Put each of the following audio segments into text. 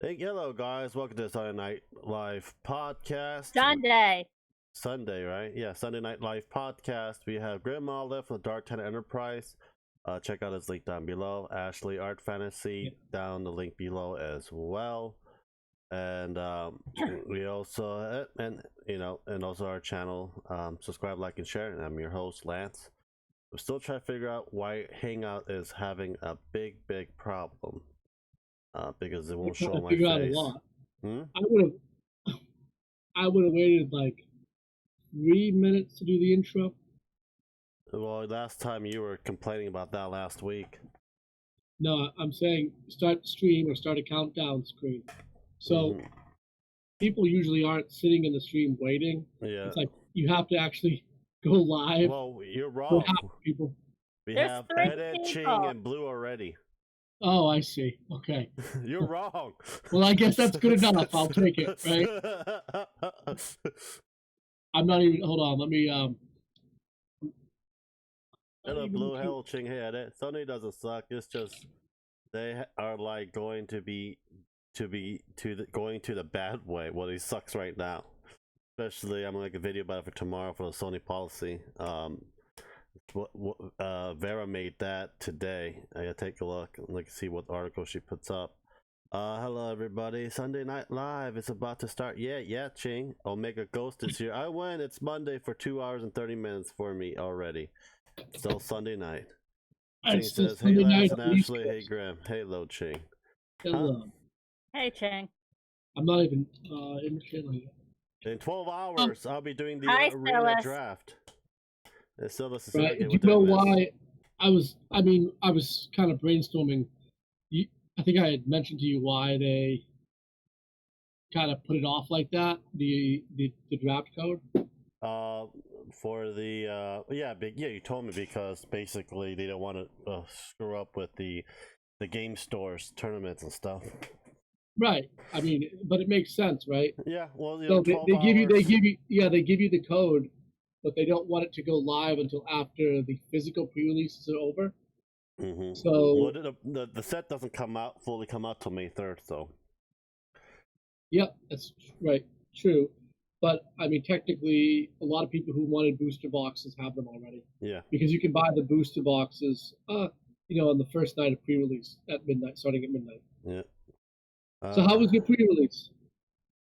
Hey, hello guys, welcome to the Sunday Night Live podcast. Sunday, right? Yeah, Sunday Night Live podcast. We have Grim Olive from the Dark Tenant Enterprise. Check out his link down below. Ashley Art Fantasy down the link below as well. And we also and also our channel. Subscribe, like, and share. And I'm your host Lance. We're still trying to figure out why Hangout is having a big problem. Because it won't show on my face. Out a lot. I would have waited like 3 minutes to do the intro. Well, last time you were complaining about that last week. No, I'm saying start the stream or start a countdown screen. So people usually aren't sitting in the stream waiting. Yeah. It's like you have to actually go live. Well, you're wrong. People. We have Edit, Ching, and Blue already. Oh, I see. Okay. You're wrong. Well, I guess that's good enough. I'll take it, right? I'm not even... Hold on, let me... Hello, Blue. Hello, Ching. Hey, Edit. Sony doesn't suck. It's just... They are like going to the bad way. Well, he sucks right now. Especially, I'm gonna make a video about it for tomorrow for the Sony policy. Vera made that today. I gotta take a look and see what article she puts up. Hello everybody, Sunday Night Live is about to start. Yeah, Ching. Omega Ghost is here. I win. It's Monday for 2 hours and 30 minutes for me already. Still Sunday night. Ching says, hey Lance and Ashley, hey Graham. Hello, Ching. Hello. Huh? Hey, Ching. I'm not even in the channel yet. In 12 hours, I'll be doing the arena draft. Right. Do you know why I was kind of brainstorming. I think I had mentioned to you why they kind of put it off like that, the draft code. For the yeah, you told me, because basically they don't want to screw up with the game stores tournaments and stuff. Right. I mean, but it makes sense, right? Yeah. Well, so they give you the code, but they don't want it to go live until after the physical pre-releases are over. So the set doesn't fully come out till May 3rd, so. Yep, that's right, true. But I mean, technically, a lot of people who wanted booster boxes have them already. Yeah. Because you can buy the booster boxes, on the first night of pre-release at midnight, starting at midnight. Yeah. So how was your pre-release?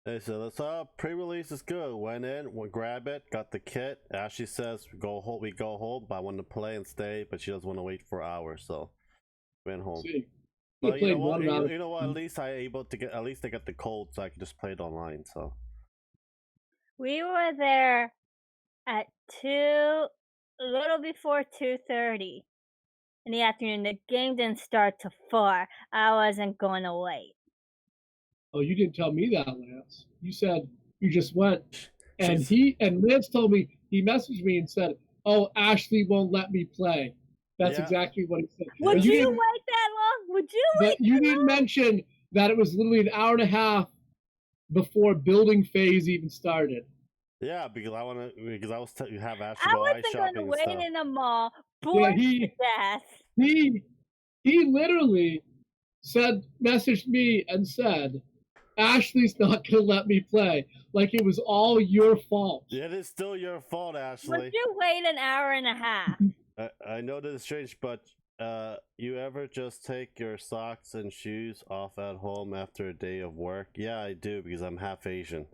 Hey, so that's pre-release is good. Went in, we grab it, got the kit. Ashley says we go home, but I want to play and stay, but she doesn't want to wait for hours, so went home. See, but you know what? At least I got the code, so I can just play it online. So we were there at a little before 2:30 in the afternoon. The game didn't start till 4. I wasn't going to wait. Oh, you didn't tell me that, Lance. You said you just went. And Lance told me, he messaged me and said, oh, Ashley won't let me play. That's exactly what he said. Would you wait that long? Would you wait? But you didn't mention that it was literally an hour and a half before building phase even started. Yeah, because I was have Ashley I go ice wasn't shopping going to wait and stuff. in the mall, bored to death. He literally messaged me and said, Ashley's not gonna let me play. Like it was all your fault. Yeah, it is still your fault, Ashley. Would you wait an hour and a half? I know this is strange, but you ever just take your socks and shoes off at home after a day of work? Yeah, I do, because I'm half Asian.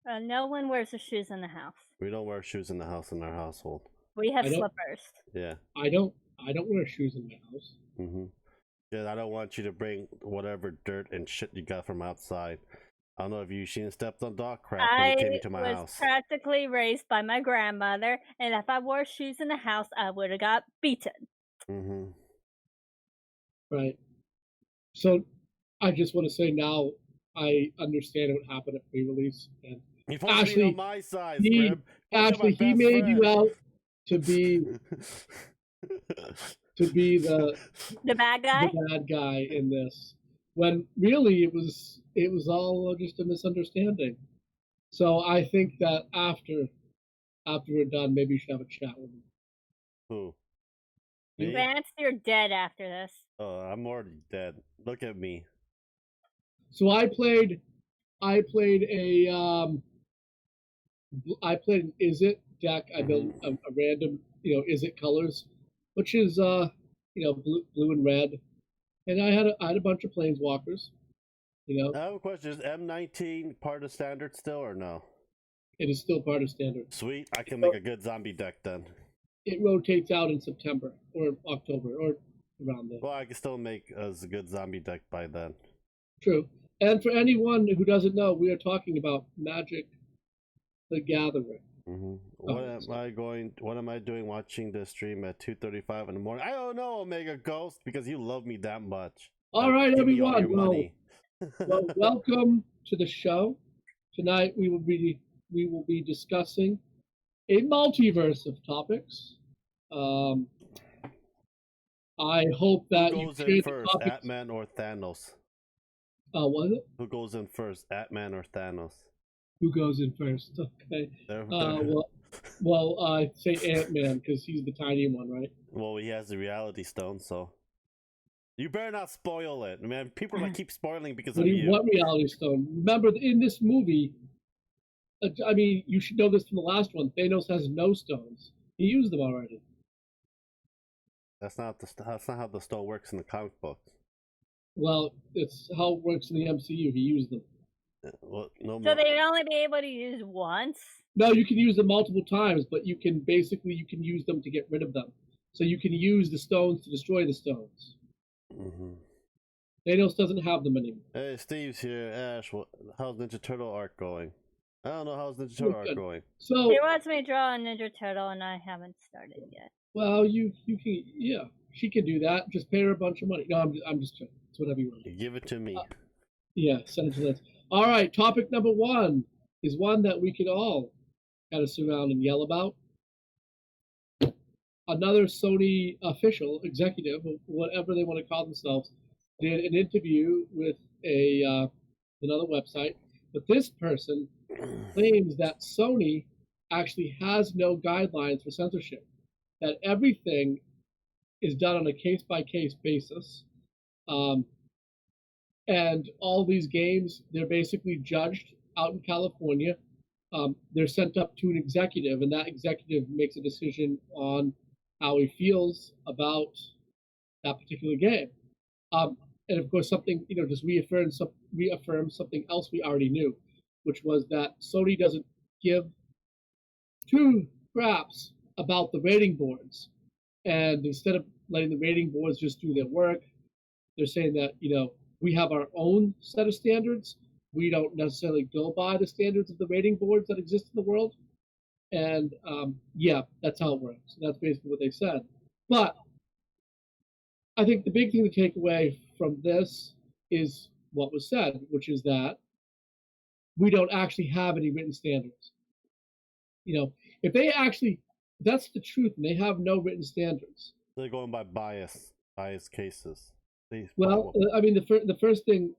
No one wears their shoes in the house. We don't wear shoes in the house in our household. We have slippers. Yeah. I don't wear shoes in my house. Yeah, I don't want you to bring whatever dirt and shit you got from outside. I don't know if you've seen stepped on dog crap when you came into my house. I was practically raised by my grandmother, and if I wore shoes in the house, I would have got beaten. Right. So, I just want to say now, I understand what happened at pre-release. And you're supposed to be on my side, Ashley, he made you out to be the bad guy. The bad guy in this, when really it was all just a misunderstanding. So I think that after we're done, maybe you should have a chat with him. Who? Me? Vance, you're dead after this. Oh, I'm already dead. Look at me. So I played an Is It deck. I built a random, Is It colors, which is blue and red, and I had a bunch of planeswalkers. I have a question: is M19 part of standard still or no? It is still part of standard. Sweet, I can make a good zombie deck then. It rotates out in September or October or around there. Well, I can still make a good zombie deck by then. True. And for anyone who doesn't know, we are talking about Magic the Gathering. What am I doing watching the stream at 2:35 in the morning? I don't know, Omega Ghost, because you love me that much. All right, everyone. Well, welcome to the show. Tonight we will be discussing a multiverse of topics. I hope that who goes in first, Atman or Thanos? Was it? Who goes in first, Atman or Thanos? Who goes in first? Okay. Well, I say Ant-Man because he's the tiny one, right? Well, he has the Reality Stone, so you better not spoil it, man. People are gonna keep spoiling because of you. What Reality Stone? Remember, in this movie, I mean, you should know this from the last one. Thanos has no stones. He used them already. That's not how the stone works in the comic books. Well, it's how it works in the MCU. He used them. Well, no so they'd only be able to use once? No, you can use them multiple times, but you can use them to get rid of them. So you can use the stones to destroy the stones. Thanos doesn't have them anymore. Hey, Steve's here. Ash, how's Ninja Turtle arc going? I don't know how's Ninja Turtle arc going. So he wants me to draw a Ninja Turtle, and I haven't started yet. Well, you can, yeah, she can do that. Just pay her a bunch of money. No, I'm just joking. It's whatever you want. Give it to me. Yeah, send it to us. All right, topic number 1 is one that we could all kind of surround and yell about. Another Sony official, executive, whatever they want to call themselves, did an interview with another website. But this person claims that Sony actually has no guidelines for censorship, that everything is done on a case-by-case basis. And all these games, they're basically judged out in California. They're sent up to an executive, and that executive makes a decision on how he feels about that particular game. And of course, something, just reaffirm something else we already knew, which was that Sony doesn't give two craps about the rating boards. And instead of letting the rating boards just do their work, they're saying that, we have our own set of standards. We don't necessarily go by the standards of the rating boards that exist in the world. And yeah, that's how it works. That's basically what they said. But I think the big thing to take away from this is what was said, which is that we don't actually have any written standards. If that's the truth, and they have no written standards. They're going by bias cases. Well, I mean, the first thing,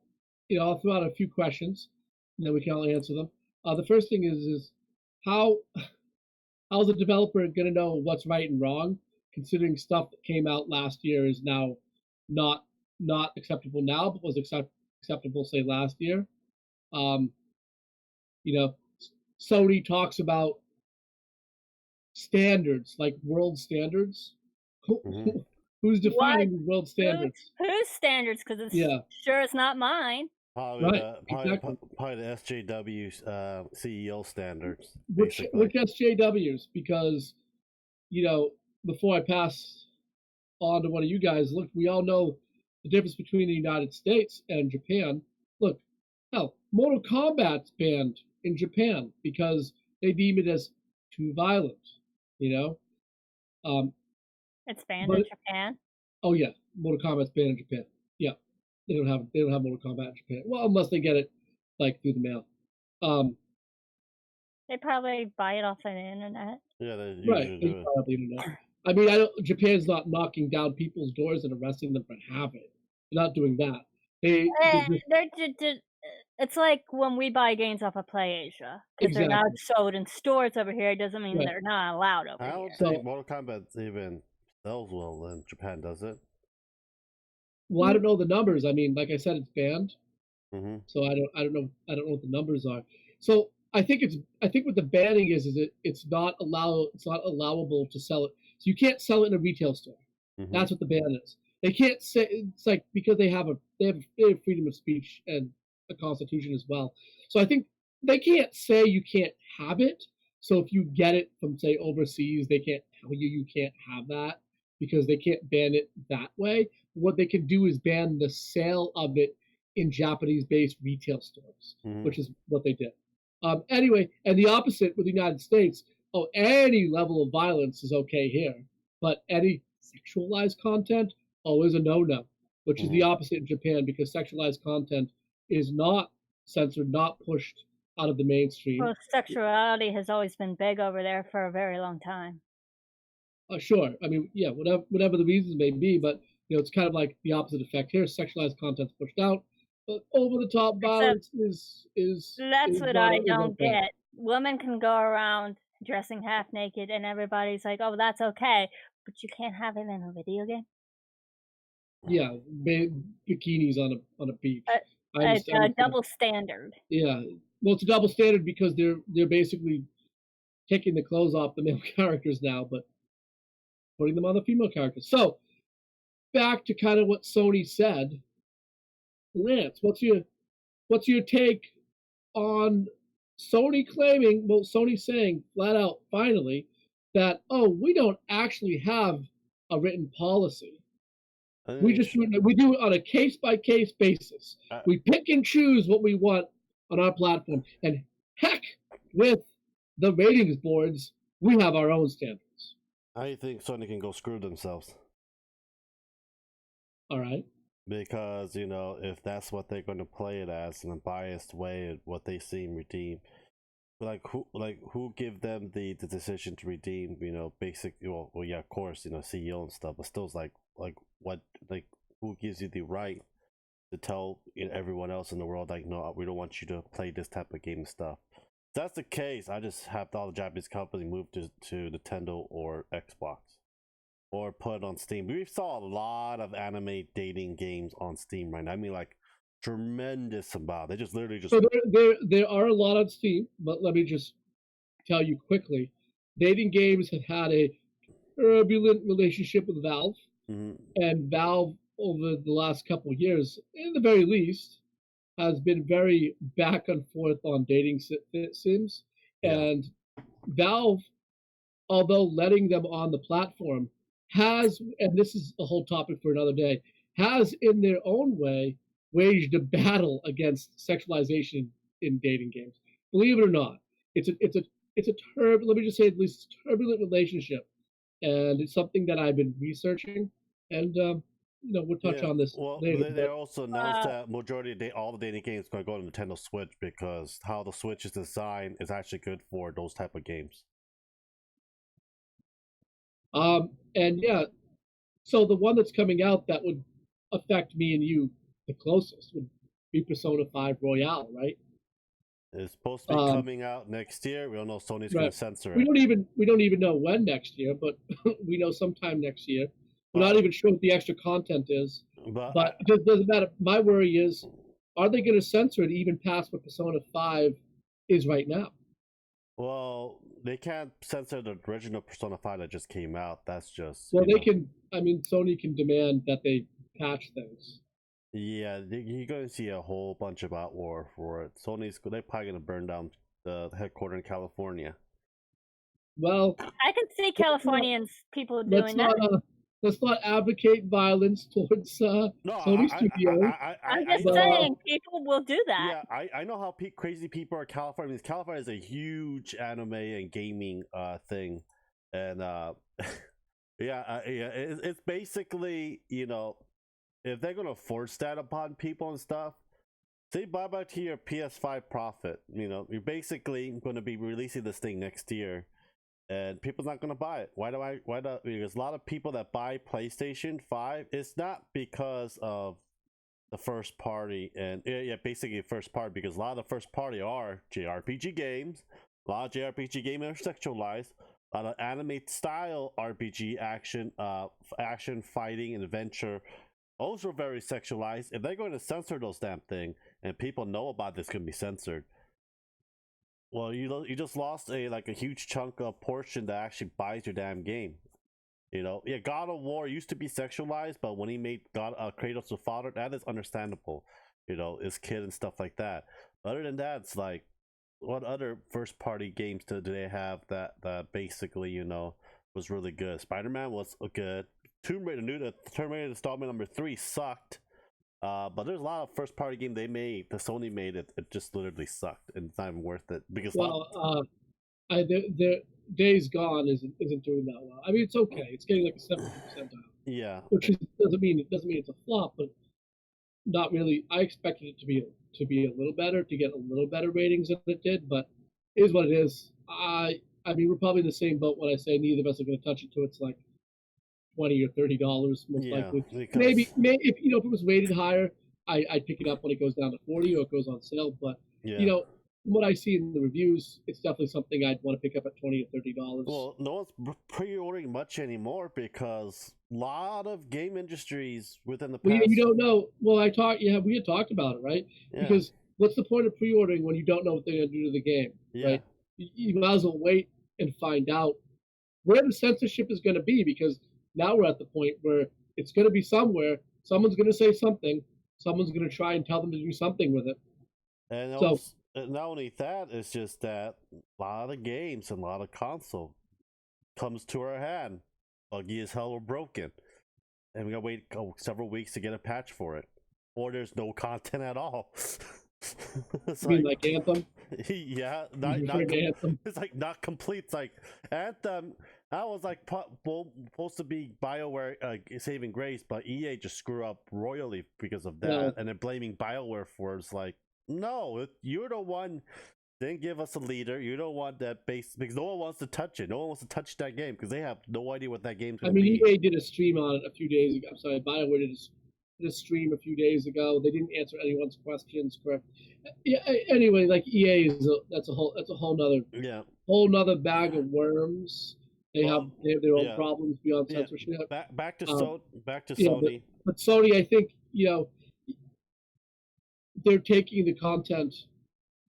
I'll throw out a few questions, and then we can all answer them. The first thing is how's a developer going to know what's right and wrong, considering stuff that came out last year is now not acceptable now, but was acceptable, say, last year. Sony talks about standards, like world standards. Mm-hmm. Who's defining world standards? Whose standards? Because sure it's not mine. Probably the SJW's CEO standards. Which SJWs? Because, before I pass on to one of you guys, look, we all know the difference between the United States and Japan. Look, hell, Mortal Kombat's banned in Japan because they deem it as too violent, It's banned in Japan? Oh yeah, Mortal Kombat's banned in Japan. Yeah. They don't have Mortal Kombat in Japan. Well, unless they get it through the mail. They probably buy it off the internet. Yeah, they usually do it. Off the internet. I mean, Japan's not knocking down people's doors and arresting them for having it. They're not doing that. It's like when we buy games off of PlayAsia. If they're not sold in stores over here, it doesn't mean they're not allowed over here. I don't think Mortal Kombat even sells well in Japan, does it? Well, I don't know the numbers. I mean, like I said, it's banned. So I don't know what the numbers are. So I think what the banning is it's not allowable to sell it. So you can't sell it in a retail store. That's what the ban is. They can't say it's like because they have freedom of speech and a constitution as well. So I think they can't say you can't have it. So if you get it from say overseas, they can't tell you can't have that because they can't ban it that way. What they can do is ban the sale of it in Japanese-based retail stores, which is what they did. Anyway, and the opposite with the United States. Oh, any level of violence is okay here, but any sexualized content, is a no-no, which is the opposite in Japan because sexualized content is not censored, not pushed out of the mainstream. Well, sexuality has always been big over there for a very long time. Sure. I mean, yeah, whatever the reasons may be, but it's kind of like the opposite effect here. Sexualized content's pushed out, but over-the-top violence is that's what I don't get. Women can go around dressing half naked, and everybody's like, "Oh, that's okay," but you can't have it in a video game. Yeah, bikinis on a beach. It's a double standard. Yeah, well, it's a double standard because they're basically taking the clothes off the male characters now, but putting them on the female characters. So back to kind of what Sony said. Lance, what's your take on Sony claiming? Well, Sony saying flat out finally that we don't actually have a written policy. We do it on a case-by-case basis. We pick and choose what we want on our platform. And heck with the ratings boards, we have our own standards. I think Sony can go screw themselves. All right. Because, if that's what they're going to play it as in a biased way, what they seem redeem. Who give them the decision to redeem, basic, well, yeah, of course, CEO and stuff, but still it's who gives you the right to tell everyone else in the world, no, we don't want you to play this type of game and stuff. If that's the case, I just have all the Japanese companies move to Nintendo or Xbox. Or put it on Steam. We saw a lot of anime dating games on Steam right now. I mean, tremendous amount. They just literally just. So there are a lot on Steam, but let me just tell you quickly. Dating games have had a turbulent relationship with Valve, and Valve over the last couple of years, in the very least, has been very back and forth on dating sims. Yeah. And Valve, although letting them on the platform, has, and this is a whole topic for another day, has in their own way waged a battle against sexualization in dating games. Believe it or not, it's a let me just say at least turbulent relationship, and it's something that I've been researching, and we'll touch on this later. They also announced that majority of all the dating games are going to Nintendo Switch because how the Switch is designed is actually good for those type of games. And yeah, so the one that's coming out that would affect me and you the closest would be Persona 5 Royale, right? It's supposed to be coming out next year. We don't know if Sony's going to censor it. We don't even know when next year, but we know sometime next year. We're not even sure what the extra content is. But it doesn't matter. My worry is, are they going to censor it even past what Persona 5 is right now? Well, they can't censor the original Persona 5 that just came out. That's just... Well, they can... I mean, Sony can demand that they patch things. Yeah, you're going to see a whole bunch of outwar for it. They're probably going to burn down the headquarters in California. Well... I can see Californians people doing that. Let's not advocate violence towards Sony Studios. I'm just saying, people will do that. Yeah, I know how crazy people are in California. Because California is a huge anime and gaming thing, and it's basically if they're gonna force that upon people and stuff, say bye bye to your PS5 profit. You're basically going to be releasing this thing next year. And people's not going to buy it. Because a lot of people that buy PlayStation 5, it's not because of the first party. And basically first party, because a lot of the first party are JRPG games. A lot of JRPG games are sexualized. A lot of anime style RPG action fighting and adventure. Those are very sexualized. If they're going to censor those damn thing, and people know about this can be censored. Well, you just lost a huge chunk of portion that actually buys your damn game. You know, yeah, God of War used to be sexualized, but when he made Kratos the father, that is understandable. You know, his kid and stuff like that. Other than that, it's like, what other first party games do they have that basically, you know, was really good? Spider-Man was good. Tomb Raider installment number 3 sucked. But there's a lot of first party game they made, the Sony made it just literally sucked, and it's not even worth it because the Days Gone isn't doing that well. I mean, it's okay. It's getting like a 70% percentile. Yeah, which doesn't mean it's a flop, but not really. I expected it to be a little better, to get a little better ratings than it did, but it is what it is. I mean, we're probably in the same boat when I say neither of us are going to touch it till it's like $20 or $30 most likely. Maybe if if it was rated higher, I'd pick it up when it goes down to 40 or it goes on sale. But you know, from what I see in the reviews, it's definitely something I'd want to pick up at $20 or $30. Well, no one's pre-ordering much anymore because a lot of game industries within the past. You don't know. Well, we had talked about it, right? Yeah. Because what's the point of pre-ordering when you don't know what they're going to do to the game, right? You might as well wait and find out where the censorship is going to be, because now we're at the point where it's going to be somewhere. Someone's going to say something. Someone's going to try and tell them to do something with it. And not only that, it's just that a lot of games and a lot of console comes to our hand buggy as hell or broken, and we gotta wait several weeks to get a patch for it, or there's no content at all. It's like Anthem? Yeah, Anthem. It's like not complete. It's like Anthem. That was like supposed to be BioWare saving grace, but EA just screw up royally because of that, and then blaming BioWare for it's like, no, you're the one didn't give us a leader. You don't want that base because no one wants to touch it. No one wants to touch that game because they have no idea what that game's going to be. EA did a stream on it a few days ago. I'm sorry, BioWare did a stream a few days ago. They didn't answer anyone's questions, correct? Yeah. Anyway, like EA that's a whole nother bag of worms. They have their own problems beyond censorship. Back to Sony. But Sony, I think they're taking the content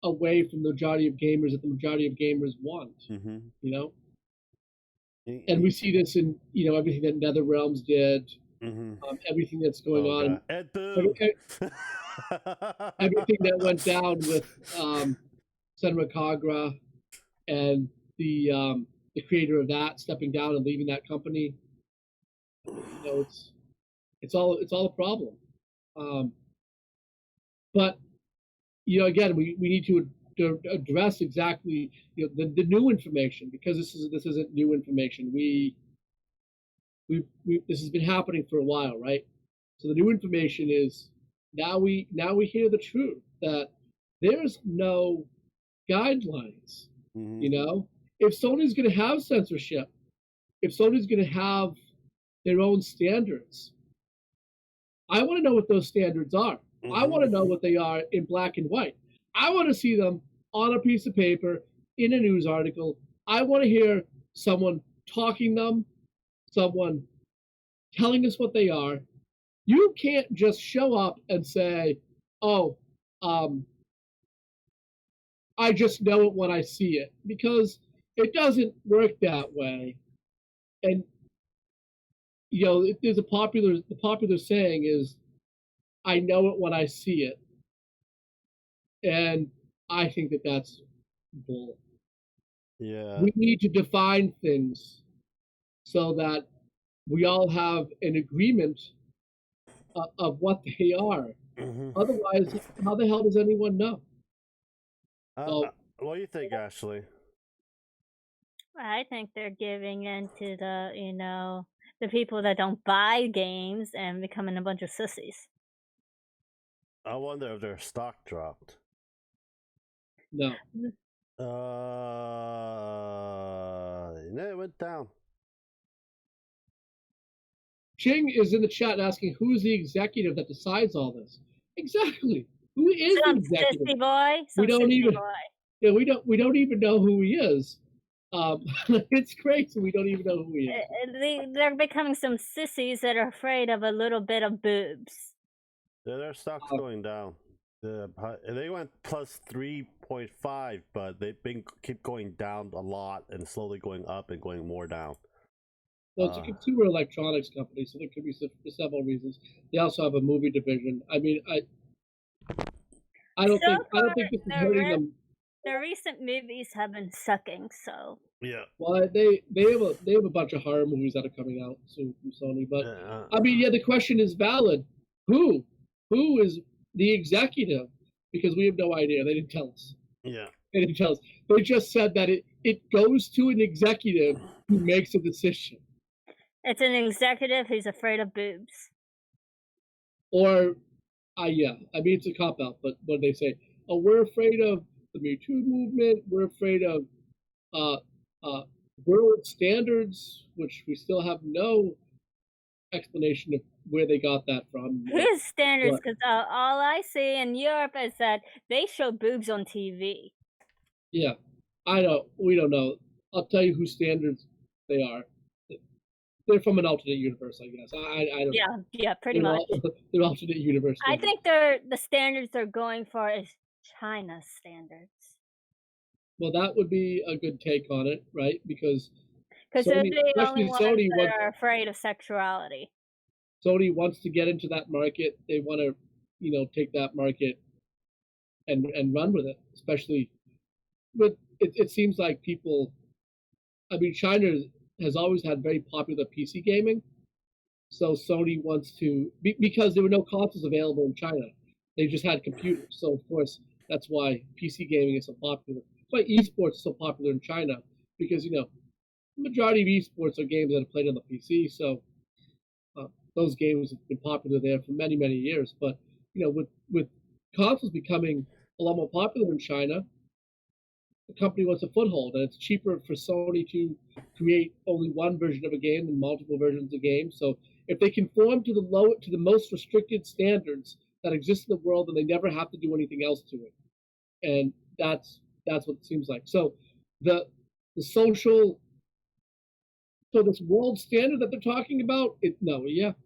away from the majority of gamers that the majority of gamers want. Mm-hmm. You know, and we see this in everything that NetherRealms did. Mm-hmm. Everything that's going on. Everything that went down with Senra Kagura and the creator of that stepping down and leaving that company. It's all a problem. But again, we need to address exactly the new information, because this isn't new information. This has been happening for a while, right? So the new information is now we hear the truth that there's no guidelines. Mm-hmm. If Sony's going to have censorship, if Sony's going to have their own standards, I want to know what those standards are. Mm-hmm. I want to know what they are in black and white. I want to see them on a piece of paper, in a news article. I want to hear someone talking them, someone telling us what they are. You can't just show up and say, I just know it when I see it, because it doesn't work that way. And there's the popular saying is, I know it when I see it. And I think that that's bull. Yeah. We need to define things so that we all have an agreement of what they are. Mm-hmm. Otherwise, how the hell does anyone know? What do you think, Ashley? I think they're giving in to the people that don't buy games and becoming a bunch of sissies. I wonder if their stock dropped. No. It went down. Ching is in the chat asking, who's the executive that decides all this? Exactly. Who is the executive? Sissy boy. We don't even know who he is. It's crazy. We don't even know who he is. They're becoming some sissies that are afraid of a little bit of boobs. Yeah, their stock's going down. They went plus 3.5, but they've been keep going down a lot and slowly going up and going more down. Well, it's a consumer electronics company, so there could be several reasons. They also have a movie division. I mean, I don't think this is hurting them. The recent movies have been sucking, so yeah. Well, they have a bunch of horror movies that are coming out soon from Sony, but I mean, yeah, the question is valid. Who is the executive? Because we have no idea. They didn't tell us. Yeah. They didn't tell us. They just said that it goes to an executive who makes a decision. It's an executive who's afraid of boobs. Or, yeah, I mean, it's a cop-out, but what they say? Oh, we're afraid of the Me Too movement. We're afraid of world standards, which we still have no explanation of where they got that from. Whose standards? Because all I see in Europe is that they show boobs on TV. Yeah, we don't know. I'll tell you whose standards they are. They're from an alternate universe, I guess. I don't know. Yeah, pretty much. They're alternate universe. I think the standards they're going for is China's standards. Well, that would be a good take on it, right? Because they're the only ones that are afraid of sexuality. Sony wants to get into that market. They want to, take that market and run with it. Especially with it seems like people. I mean, China has always had very popular PC gaming, so Sony wants to because there were no consoles available in China. They just had computers, so of course that's why PC gaming is so popular. That's why esports is so popular in China because the majority of esports are games that are played on the PC. So those games have been popular there for many years. But with consoles becoming a lot more popular in China, the company wants a foothold, and it's cheaper for Sony to create only one version of a game than multiple versions of games. So if they conform to the most restricted standards that exist in the world, then they never have to do anything else to it. And that's what it seems like. So the social, so this world standard that they're talking about,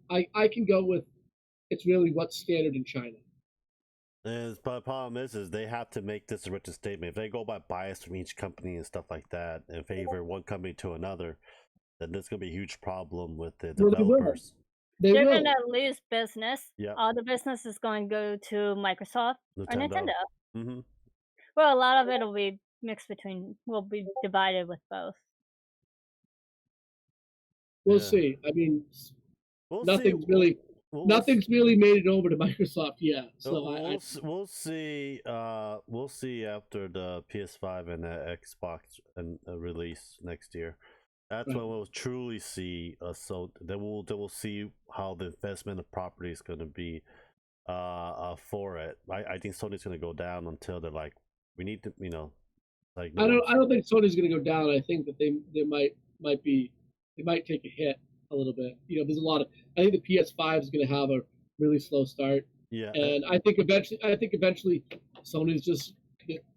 I can go with it's really what's standard in China. But the problem is they have to make this a written statement. If they go by bias from each company and stuff like that and favor one company to another, then there's going to be a huge problem with the developers. They're going to lose business. Yeah. All the business is going to go to Microsoft or Nintendo. Mm-hmm. Well, a lot of it will be divided with both. We'll see. I mean, nothing's really made it over to Microsoft yet. So we'll see. We'll see after the PS5 and the Xbox and release next year. That's when we'll truly see. So then we'll see how the investment of property is going to be for it. I think Sony's going to go down until they're like, we need to, like. I don't think Sony's going to go down. I think that they might take a hit a little bit. There's a lot of. I think the PS5 is going to have a really slow start. Yeah. And I think eventually, Sony's just.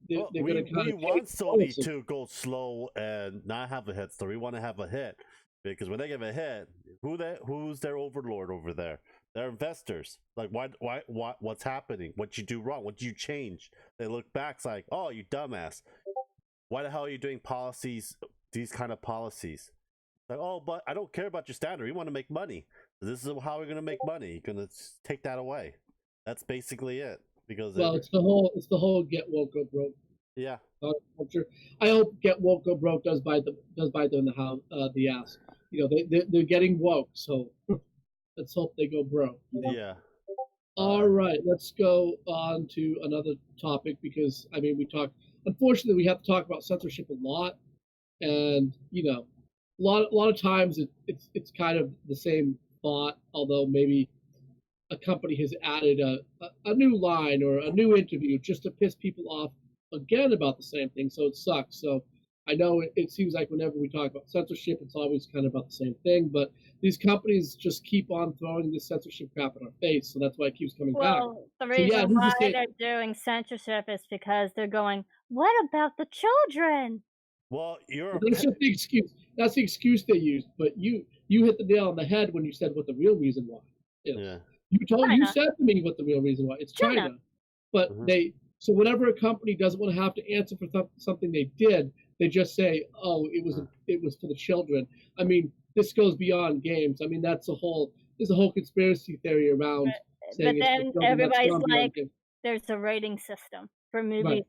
We want Sony to go slow and not have a hit story. We want to have a hit because when they give a hit, who's their overlord over there? They're investors. Like, what's happening? What you do wrong? What you change? They look back, it's like, oh, you dumbass. Why the hell are you doing policies? These kind of policies? Like, oh, but I don't care about your standard. We want to make money. This is how we're going to make money. You're going to take that away. That's basically it. Because it's the whole get woke go broke. Yeah. Culture. I hope get woke go broke does bite them in the ass. They're getting woke, so let's hope they go broke. Yeah. All right, let's go on to another topic because unfortunately we have to talk about censorship a lot, and a lot of times it's kind of the same thought, although maybe a company has added a new line or a new interview just to piss people off again about the same thing, so it sucks. So I know it seems like whenever we talk about censorship, it's always kind of about the same thing, but these companies just keep on throwing this censorship crap in our face, so that's why it keeps coming back. Well, the reason why they're doing censorship is because they're going, what about the children? Well, that's just the excuse. That's the excuse they used, but you hit the nail on the head when you said what the real reason why is. Yeah. You said to me what the real reason why. It's China. But so whenever a company doesn't want to have to answer for something they did, they just say, "Oh, it was for the children." I mean, this goes beyond games. I mean, there's a whole conspiracy theory around saying but it's then everybody's like, there's a rating system for movies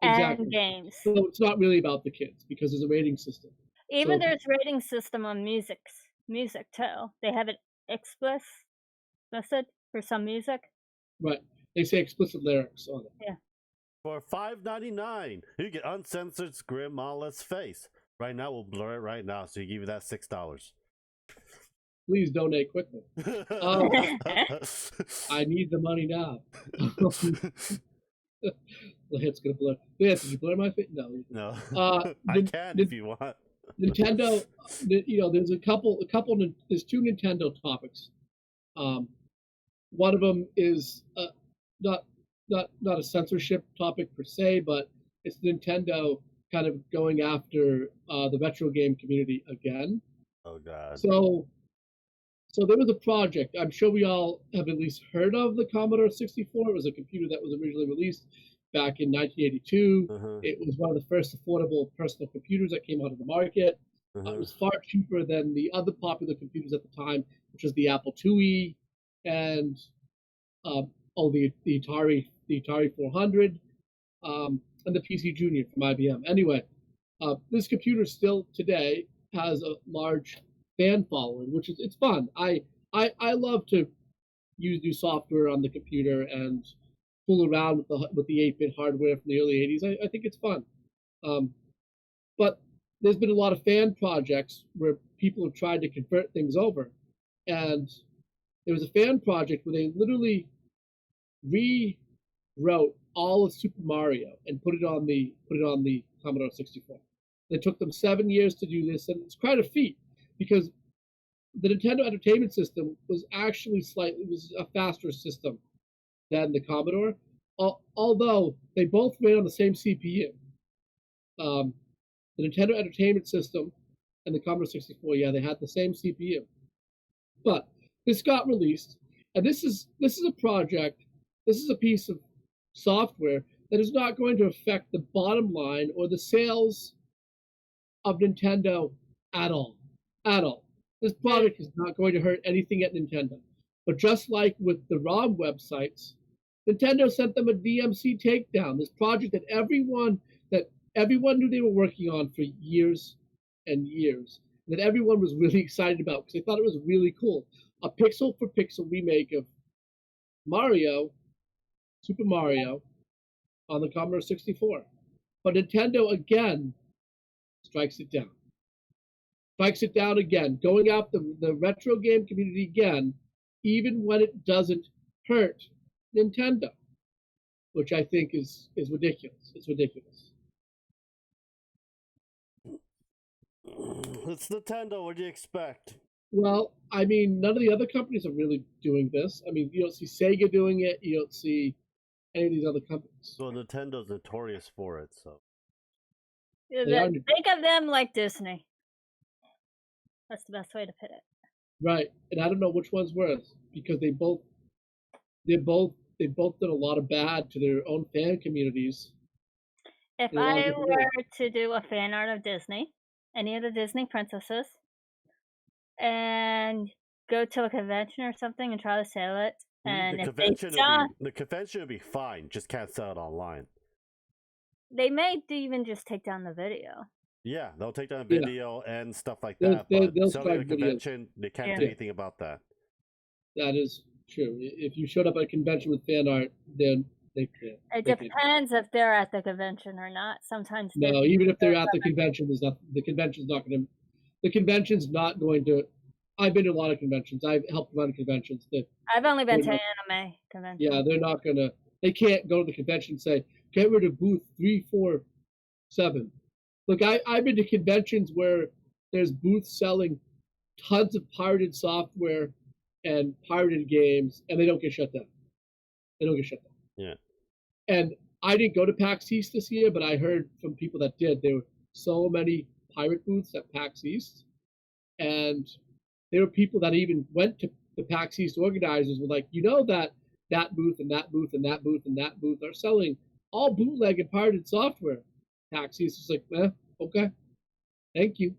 and games. So it's not really about the kids because there's a rating system. Even there's rating system on music too. They have it explicit for some music. Right. They say explicit lyrics on it. Yeah. For $5.99, you get uncensored Grimala's face. Right now, we'll blur it right now, so you give you that $6. Please donate quickly. I need the money now. It's gonna blur. Yeah, did you blur my face? No. I can if you want. Nintendo, there's there's two Nintendo topics. One of them is not a censorship topic per se, but it's Nintendo kind of going after the retro game community again. Oh God. So there was a project. I'm sure we all have at least heard of the Commodore 64. It was a computer that was originally released back in 1982. It was one of the first affordable personal computers that came out of the market. It was far cheaper than the other popular computers at the time, which was the Apple IIe and the Atari 400 and the PC Junior from IBM. Anyway, this computer still today has a large fan following, which is it's fun. I love to use new software on the computer and fool around with the 8-bit hardware from the early 80s. I think it's fun. But there's been a lot of fan projects where people have tried to convert things over. And there was a fan project where they literally rewrote all of Super Mario and put it on the Commodore 64. It took them 7 years to do this, and it's quite a feat because the Nintendo Entertainment System was actually a faster system than the Commodore, although they both ran on the same CPU. The Nintendo Entertainment System and the Commodore 64, they had the same CPU. But this got released, and this is a project, this is a piece of software that is not going to affect the bottom line or the sales of Nintendo at all. At all. This product is not going to hurt anything at Nintendo. But just like with the ROM websites, Nintendo sent them a DMC takedown. This project that everyone knew they were working on for years and years, that everyone was really excited about because they thought it was really cool. A pixel for pixel remake of Super Mario, on the Commodore 64. But Nintendo again strikes it down. Strikes it down again, going after the retro game community again, even when it doesn't hurt Nintendo, which I think is ridiculous. It's ridiculous. It's Nintendo. What do you expect? Well, I mean, none of the other companies are really doing this. I mean, you don't see Sega doing it. You don't see any of these other companies. Well, Nintendo's notorious for it, so. Think of them like Disney. That's the best way to put it. Right, and I don't know which one's worse because they both done a lot of bad to their own fan communities. If I were to do a fan art of Disney, any of the Disney princesses, and go to a convention or something and try to sell it, and the convention would be fine, just can't sell it online. They may even just take down the video. Yeah, they'll take down video and stuff like that. But selling at a convention, they can't do anything about that. That is true. If you showed up at a convention with fan art, then they can't. It depends if they're at the convention or not. Sometimes no, even if they're at the convention, the convention's not going to. I've been to a lot of conventions. I've helped run conventions. I've only been to anime conventions. Yeah, they're not gonna. They can't go to the convention and say, "Get rid of booth 347." Look, I've been to conventions where there's booths selling tons of pirated software and pirated games, and they don't get shut down. Yeah. And I didn't go to PAX East this year, but I heard from people that did. There were so many pirate booths at PAX East, and there were people that even went to the PAX East organizers were like, you know that that booth and that booth and that booth and that booth are selling all bootleg and pirated software. Taxi's just like, okay, thank you.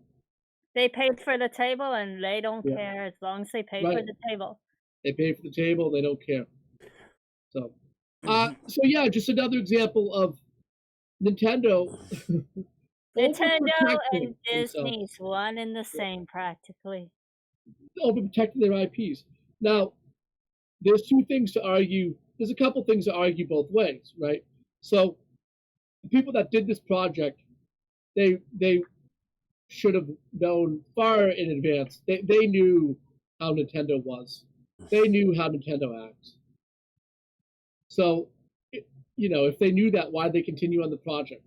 They paid for the table and they don't care as long as they pay for the table. They pay for the table, they don't care. So, so yeah, just another example of Nintendo. Nintendo and Disney's one and the same practically. Overprotecting their IPs. Now, there's two things to argue. There's a couple things to argue both ways, right? So, the people that did this project, they should have known far in advance. They knew how Nintendo was. They knew how Nintendo acts. So, if they knew that, why'd they continue on the project?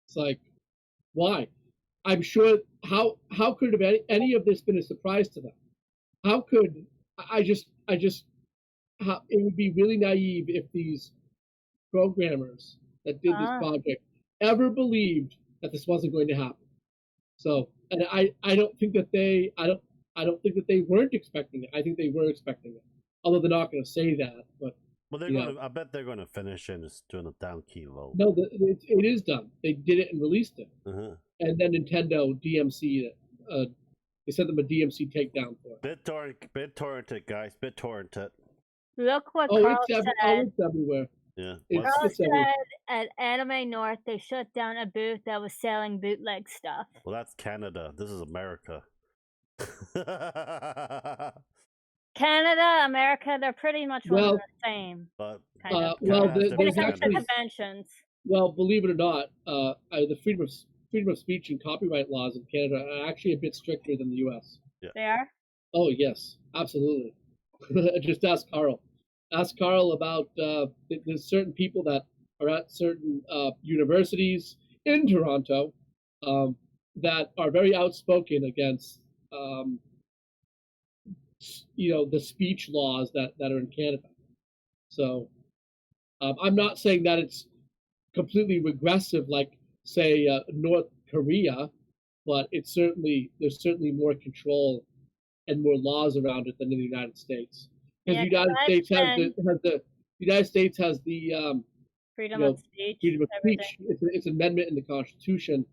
It's like, why? I'm sure. How could have any of this been a surprise to them? How could it would be really naive if these programmers that did this project ever believed that this wasn't going to happen. So, and I don't think that they weren't expecting it. I think they were expecting it. Although they're not going to say that, but they're going to. I bet they're going to finish it and just doing a down key low. No, it is done. They did it and released it, and then Nintendo DMC'd it. They sent them a DMC takedown for it. BitTorrent it, guys. BitTorrent it. Look what Carl said. It's everywhere. Yeah. Carl said at Anime North they shut down a booth that was selling bootleg stuff. Well, that's Canada. This is America. Canada, America, they're pretty much one and the same. But when it comes to conventions. Well, believe it or not, the freedom of speech and copyright laws in Canada are actually a bit stricter than the U.S. Yeah. They are? Oh yes, absolutely. Just ask Carl. Ask Carl about there's certain people that are at certain universities in Toronto that are very outspoken against the speech laws that are in Canada. So I'm not saying that it's completely regressive like say North Korea, but there's certainly more control and more laws around it than in the United States. Because the United States has the freedom of speech. It's an amendment in the Constitution.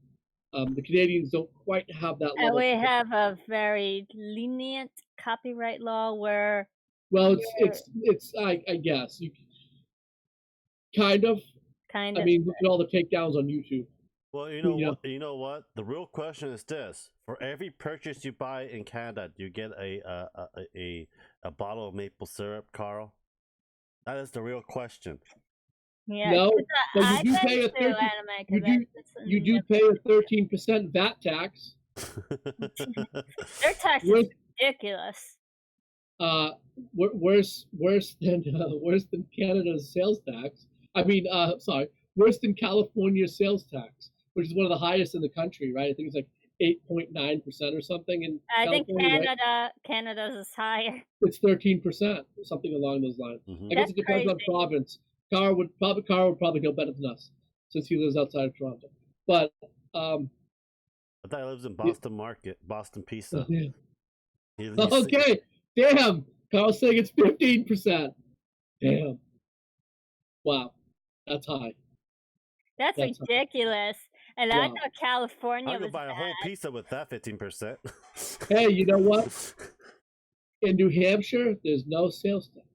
The Canadians don't quite have that level. And we have a very lenient copyright law where. Well, it's I guess you kind of. I mean, look at all the takedowns on YouTube. Well, you know what? The real question is this: for every purchase you buy in Canada, do you get a bottle of maple syrup, Carl? That is the real question. Yeah, no, but you do pay a 13% VAT tax. Their tax is ridiculous. Worse than Canada's sales tax. I mean, worse than California's sales tax, which is one of the highest in the country, right? I think it's like 8.9% or something in California. I think Canada's is higher. It's 13%, something along those lines. I guess it depends on province. Carl would probably know better than us since he lives outside of Toronto. But I thought he lives in Boston Market, Boston Pizza. Yeah. Okay, damn. Carl's saying it's 15%. Damn. Wow, that's high. That's ridiculous. And I thought California was I could buy a whole pizza with that 15%. Hey, you know what? In New Hampshire, there's no sales tax.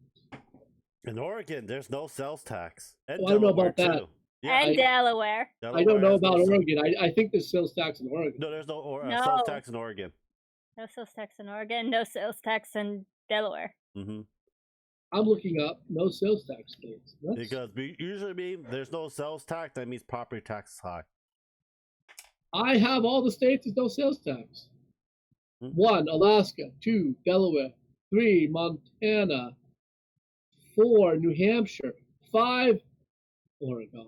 In Oregon, there's no sales tax. And I don't know about that. Yeah, and Delaware. I don't know about Oregon. I think there's sales tax in Oregon. No, there's no sales tax in Oregon. No sales tax in Oregon. No sales tax in Delaware. Mm-hmm. I'm looking up no sales tax states. Because we usually mean there's no sales tax. That means property tax is high. I have all the states with no sales tax. 1, Alaska. 2, Delaware. 3, Montana. 4, New Hampshire. 5, Oregon.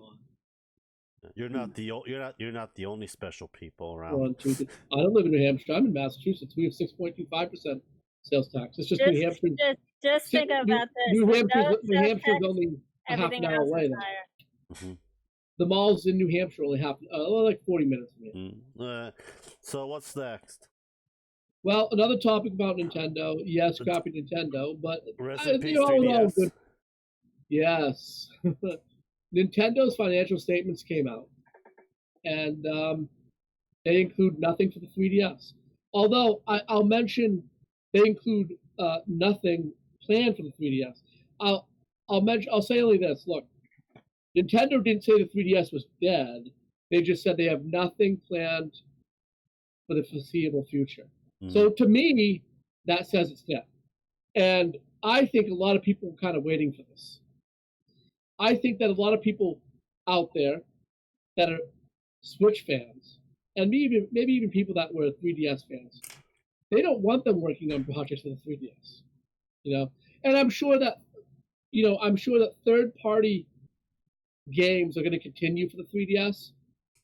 You're not the only special people around. 1, 2, 3. I don't live in New Hampshire. I'm in Massachusetts. We have 6.25% sales tax. It's just New Hampshire. Just think about this. New Hampshire's only a half an hour away. The mall's in New Hampshire only like 40 minutes from here. So what's next? Well, another topic about Nintendo. Yes, copy Nintendo, but Rest in peace, they're all 3DS. good. Yes. Nintendo's financial statements came out, and they include nothing for the 3DS. Although I'll mention they include nothing planned for the 3DS. I'll say only this. Look, Nintendo didn't say the 3DS was dead. They just said they have nothing planned for the foreseeable future. So to me, that says it's dead. And I think a lot of people are kind of waiting for this. I think that a lot of people out there that are Switch fans, and maybe even people that were 3DS fans, they don't want them working on projects for the 3DS. You know, and I'm sure that third-party games are going to continue for the 3DS.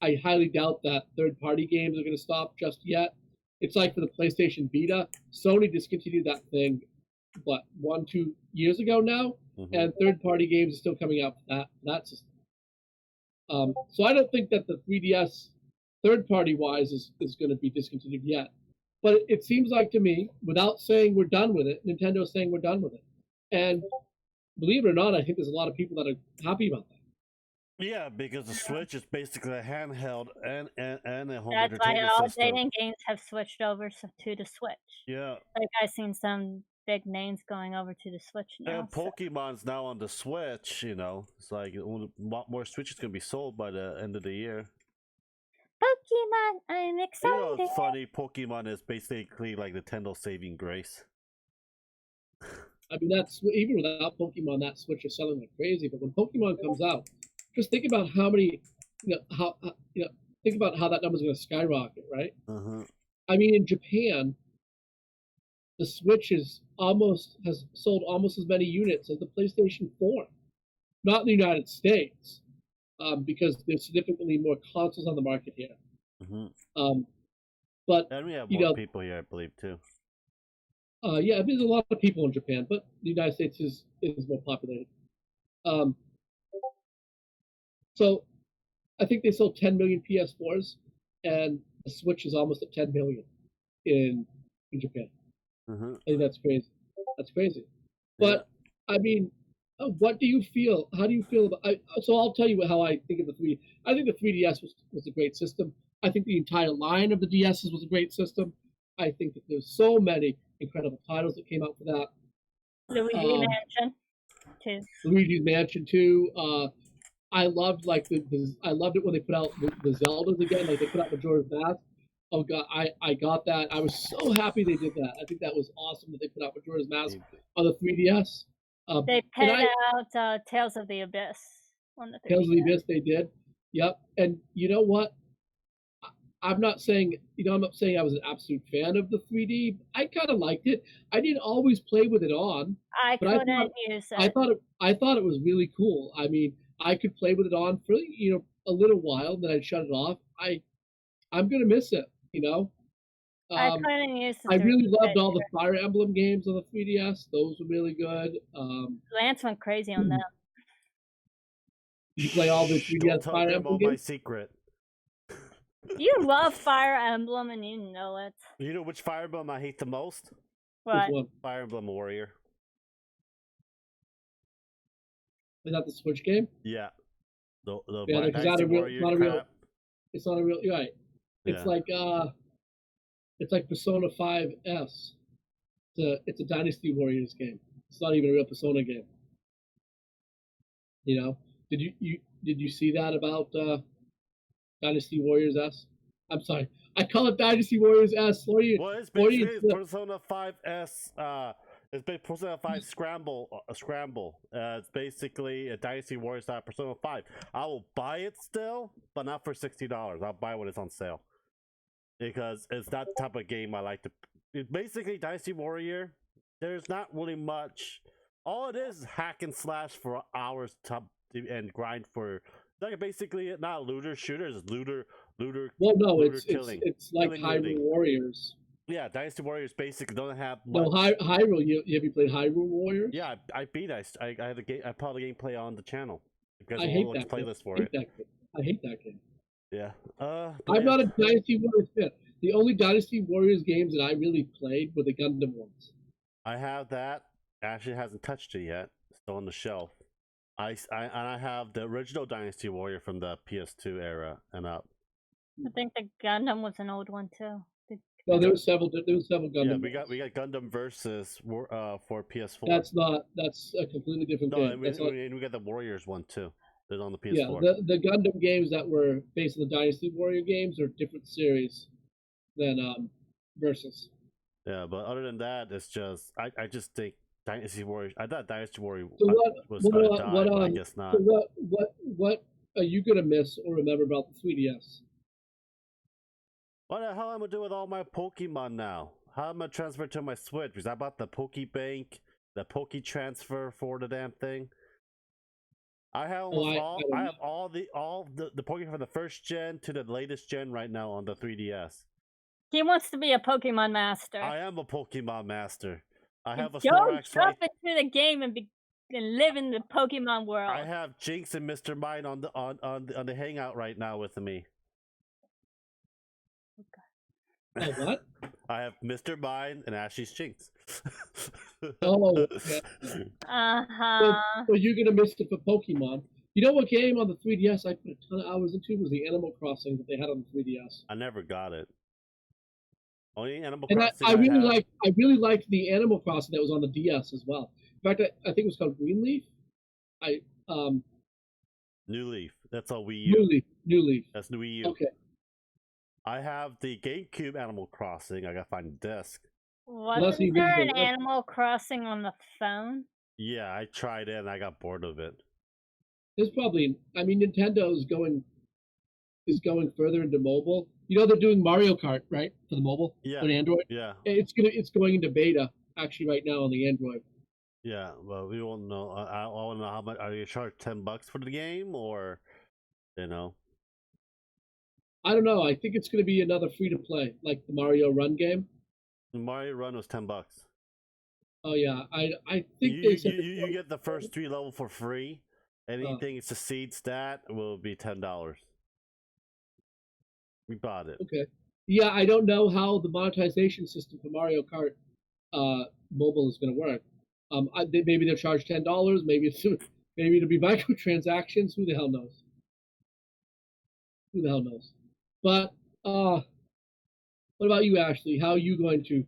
I highly doubt that third-party games are going to stop just yet. It's like for the PlayStation Vita, Sony discontinued that thing, 1-2 years ago now, and third-party games are still coming out for that system. So I don't think that the 3DS third-party wise is going to be discontinued yet. But it seems like to me, without saying we're done with it, Nintendo's saying we're done with it. And believe it or not, I think there's a lot of people that are happy about that. Yeah, because the Switch is basically a handheld and a home That's why entertainment all system. dating games have switched over to the Switch. Yeah. Like I've seen some big names going over to the Switch now. And Pokemon's now on the Switch, you know. It's like a lot more Switches going to be sold by the end of the year. Pokemon, I'm excited. You know, it's funny, Pokemon is basically like Nintendo's saving grace. I mean, that's even without Pokemon, that Switch is selling like crazy. But when Pokemon comes out, just think about how many, think about how that number's going to skyrocket, right? I mean, in Japan, the Switch has sold almost as many units as the PlayStation 4. Not in the United States, because there's significantly more consoles on the market here. But and we have more people here, I believe, too. Yeah, there's a lot of people in Japan, but the United States is more populated. So I think they sold 10 million PS4s, and the Switch is almost at 10 million in Japan. I think that's crazy. That's crazy. But I mean, what do you feel? How do you feel about? So I'll tell you how I think of the 3. I think the 3DS was a great system. I think the entire line of the DSs was a great system. I think that there's so many incredible titles that came out for that. Luigi's Mansion 2. Luigi's Mansion 2. I loved I loved it when they put out the Zeldas again. Like they put out Majora's Mask. Oh god, I got that. I was so happy they did that. I think that was awesome that they put out Majora's Mask on the 3DS. They put out Tales of the Abyss on the 3DS. Tales of the Abyss, they did. Yep. And you know what? I'm not saying I was an absolute fan of the 3D. I kind of liked it. I didn't always play with it on. I couldn't use it. I thought it was really cool. I mean, I could play with it on for a little while, then I'd shut it off. I'm gonna miss it. I couldn't use it. I really loved all the Fire Emblem games on the 3DS. Those were really good. Lance went crazy on them. Did you play all the 3DS Fire Emblem games? My secret. You love Fire Emblem and you know it. You know which Fire Emblem I hate the most? What? Which one? Fire Emblem Warrior. Is that the Switch game? Yeah. The Dynasty Warrior. It's not a real. You're right. It's like Persona 5S. It's a Dynasty Warriors game. It's not even a real Persona game. Did you see that about Dynasty Warriors S? I'm sorry, I call it Dynasty Warriors S. Well, it's basically Persona 5S. It's Persona 5 Scramble. It's basically a Dynasty Warriors Persona 5. I will buy it still, but not for $60. I'll buy it when it's on sale. Because it's that type of game I like to... It's basically Dynasty Warrior. There's not really much. All it is hack and slash for hours and grind for... Like basically not looter shooters, it's looter. Well, no, looter it's like Hyrule Warriors. Yeah, Dynasty Warriors basically don't have much. No, Hyrule. Have you played Hyrule Warriors? Yeah, I beat it. I had a game. I put the gameplay on the channel. I hate that playlist for it. I hate that game. Yeah. I'm not a Dynasty Warriors fan. The only Dynasty Warriors games that I really played were the Gundam ones. I have that. Ashley hasn't touched it yet. Still on the shelf. I have the original Dynasty Warrior from the PS2 era and up. I think the Gundam was an old one too. No, there were several. There were several Gundam. Yeah, we got Gundam Versus for PS4. That's a completely different game. And we got the Warriors one too. It's on the PS4. Yeah, the Gundam games that were based on the Dynasty Warrior games are different series than Versus. Yeah, but other than that, it's just I just think Dynasty Warriors. I thought Dynasty Warrior was gonna die, but I guess not. So what are you gonna miss or remember about the 3DS? What the hell am I gonna do with all my Pokemon now? How am I gonna transfer to my Switch? Because I bought the Pokebank, the Poke Transfer for the damn thing. I have all the Pokemon from the first gen to the latest gen right now on the 3DS. He wants to be a Pokemon master. I am a Pokemon master. I have a Snorlax. Jump into the game and live in the Pokemon world. I have Jinx and Mr. Mime on the hangout right now with me. Oh, what? I have Mr. Mime and Ashley's Jinx. Oh, okay. So you're gonna miss it for Pokemon. You know what game on the 3DS I put a ton of hours into was the Animal Crossing that they had on the 3DS. I never got it. Only Animal Crossing. I really liked the Animal Crossing that was on the DS as well. In fact, I think it was called Greenleaf. New Leaf. That's all Wii U. New Leaf. That's Wii U. Okay. I have the GameCube Animal Crossing. I gotta find the disc. Wasn't there an Animal Crossing on the phone? Yeah, I tried it and I got bored of it. There's probably. I mean, Nintendo is going further into mobile. You know they're doing Mario Kart, right, for the mobile on Android. Yeah. It's going into beta actually right now on the Android. Yeah, well, we won't know. I want to know how much. Are you charged $10 for the game, or you know? I don't know. I think it's going to be another free to play, like the Mario Run game. The Mario Run was $10. Oh yeah, I think you get the first 3 levels for free. Anything it succeeds that will be $10. We bought it. Okay. Yeah, I don't know how the monetization system for Mario Kart mobile is going to work. Maybe they'll charge $10. Maybe it'll be microtransactions. Who the hell knows? But what about you, Ashley? How are you going to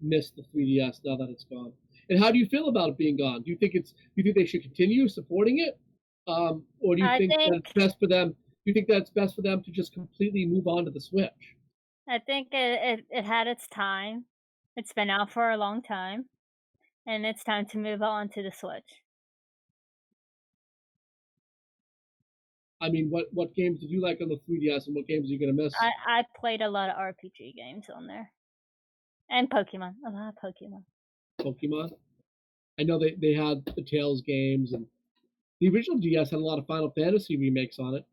miss the 3DS now that it's gone? And how do you feel about it being gone? Do you think they should continue supporting it, or do you think that it's best for them? Do you think that's best for them to just completely move on to the Switch? I think it had its time. It's been out for a long time, and it's time to move on to the Switch. I mean, what games did you like on the 3DS, and what games are you gonna miss? I played a lot of RPG games on there, and Pokemon. A lot of Pokemon. Pokemon. I know they had the Tales games, and the original DS had a lot of Final Fantasy remakes on it.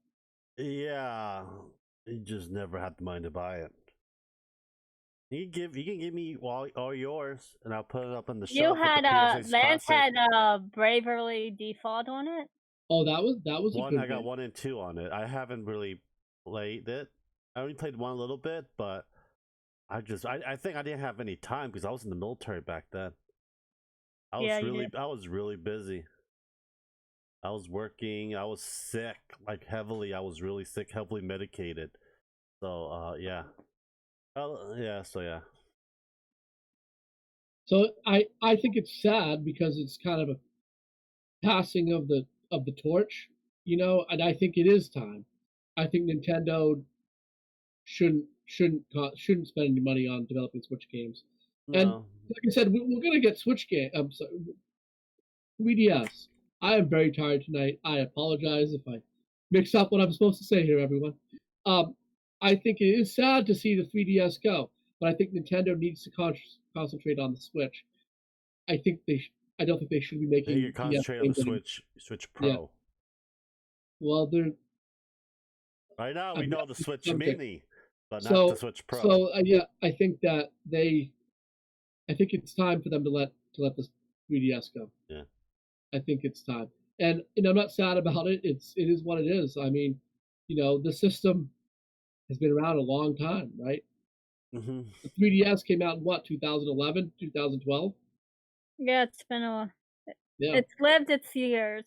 Yeah, you just never had the money to buy it. You can give me all yours, and I'll put it up on the shelf. You had Lance had Bravely Default on it. Oh, that was one. I got 1 and 2 on it. I haven't really played it. I only played 1 a little bit, but I think I didn't have any time because I was in the military back then. I was really busy. I was working. I was sick, like heavily. I was really sick, heavily medicated. So yeah. So yeah. So I think it's sad because it's kind of a passing of the torch, you know, and I think it is time. I think Nintendo shouldn't spend any money on developing Switch games. No. And like I said, we're gonna get Switch game. 3DS. I am very tired tonight. I apologize if I mix up what I'm supposed to say here, everyone. I think it is sad to see the 3DS go, but I think Nintendo needs to concentrate on the Switch. I don't think they should be making. You concentrate on the Switch Pro. Yeah. Well, they're right now. We know the Switch Mini, but not the Switch Pro. So I think that I think it's time for them to let the 3DS go. Yeah, I think it's time, and I'm not sad about it. It is what it is. I mean, the system has been around a long time, right? Mm-hmm. The 3DS came out in what, 2011, 2012? Yeah, it's been Yeah. It's lived its years.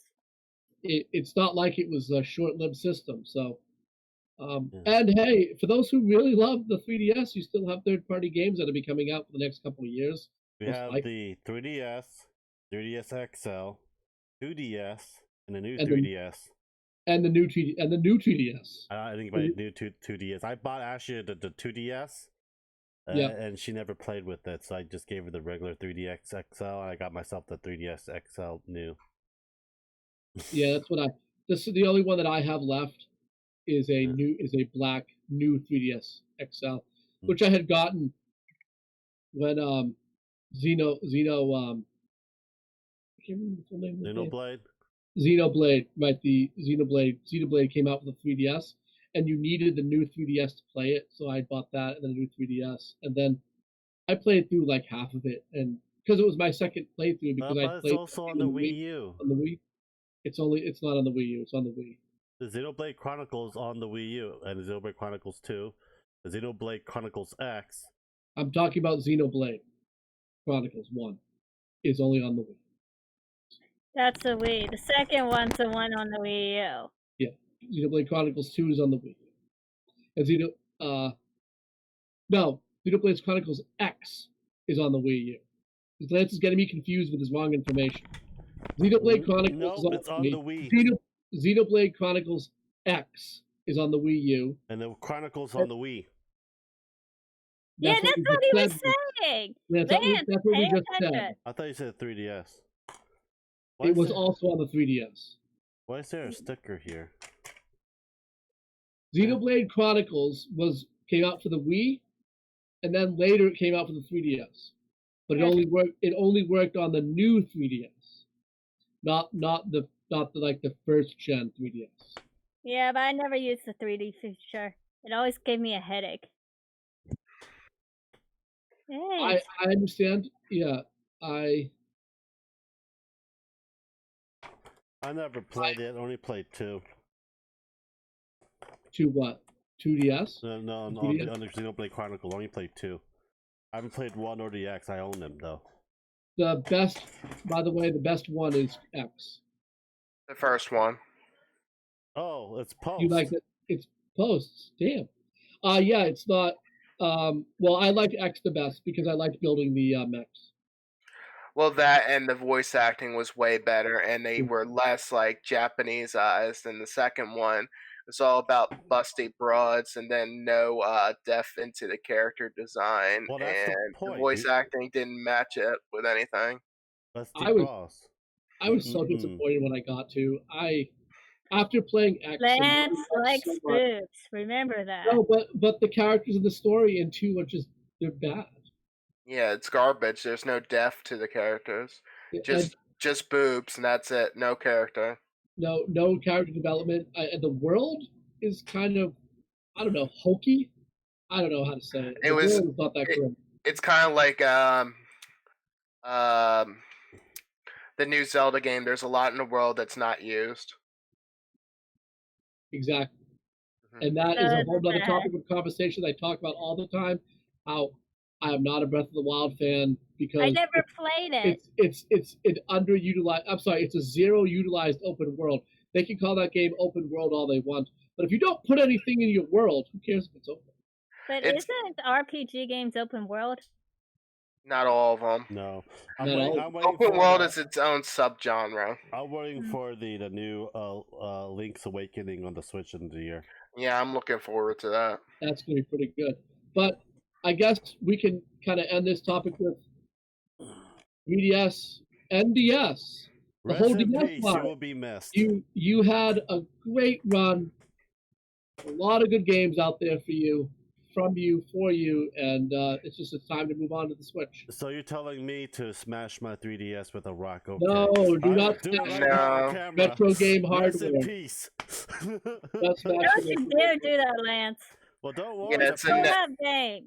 It's not like it was a short-lived system. So, and hey, for those who really love the 3DS, you still have third-party games that will be coming out for the next couple of years. We have the 3DS, 3DS XL, 2DS, and the new 3DS. And the new 3DS. I think about new 2DS. I bought actually the 2DS. And she never played with it, so I just gave her the regular 3DS XL, and I got myself the 3DS XL new. Yeah, that's what this is the only one that I have left is a black new 3DS XL, which I had gotten when I can't remember the full name of the Xenoblade? Xenoblade, right, the Xenoblade came out with the 3DS, and you needed the new 3DS to play it, so I bought that and then a new 3DS, and then I played through like half of it, and because it was my second playthrough, because I played it's also on the Wii U. On the Wii, it's not on the Wii U. It's on the Wii. The Xenoblade Chronicles on the Wii U, and the Xenoblade Chronicles 2, the Xenoblade Chronicles X. I'm talking about Xenoblade Chronicles 1 is only on the Wii. That's the Wii. The second one's the one on the Wii U. Yeah, Xenoblade Chronicles 2 is on the Wii. And Xenoblade Chronicles X is on the Wii U. Lance is getting me confused with his wrong information. Xenoblade Chronicles it's on the Wii. Xenoblade Chronicles X is on the Wii U. And the Chronicles on the Wii. That's what he was saying. That's what we just said. I thought you said 3DS. It was also on the 3DS. Why is there a sticker here? Xenoblade Chronicles came out for the Wii, and then later it came out for the 3DS. But it only worked on the new 3DS, not the first gen 3DS. Yeah, but I never used the 3D feature. It always gave me a headache. I understand. Yeah, I never played it. Only played 2. 2 what? 2DS? No, on the Xenoblade Chronicle. Only played 2. I haven't played 1 or the X. I own them though. The best one is X. The first one. Oh, it's post. You like it? It's posts. Damn. Yeah, it's not. Well, I like X the best because I liked building the mechs. Well, that and the voice acting was way better, and they were less like Japaneseized than the second one. It's all about busty broads, and then no depth into the character design, Well, and the voice acting didn't match it with anything. I was so disappointed when I got to. After playing X, Lance likes boobs. Remember that. No, but the characters in the story in 2 are they're bad. Yeah, it's garbage. There's no depth to the characters. Just boobs, and that's it. No character. No character development. And the world is kind of, I don't know, hokey. I don't know how to say it. The world is not that great. It's kind of like the new Zelda game. There's a lot in the world that's not used. Exactly. Mm-hmm. And that is a whole other topic of conversation I talk about all the time. How I am not a Breath of the Wild fan because I never played it. It's an underutilized. I'm sorry, it's a zero utilized open world. They can call that game open world all they want, but if you don't put anything in your world, who cares if it's open? But isn't RPG games open world? Not all of them. No. Open world is its own subgenre. I'm waiting for the new Link's Awakening on the Switch in the year. Yeah, I'm looking forward to that. That's going to be pretty good. But I guess we can kind of end this topic with 3DS, NDS. The whole DS line. You will be missed. You had a great run. A lot of good games out there for you. From you, for you, and it's time to move on to the Switch. So you're telling me to smash my 3DS with a rock? Okay. No, do not smash retro game hardware. Rest in peace. Don't you dare do that, Lance. Well, don't worry. Yeah,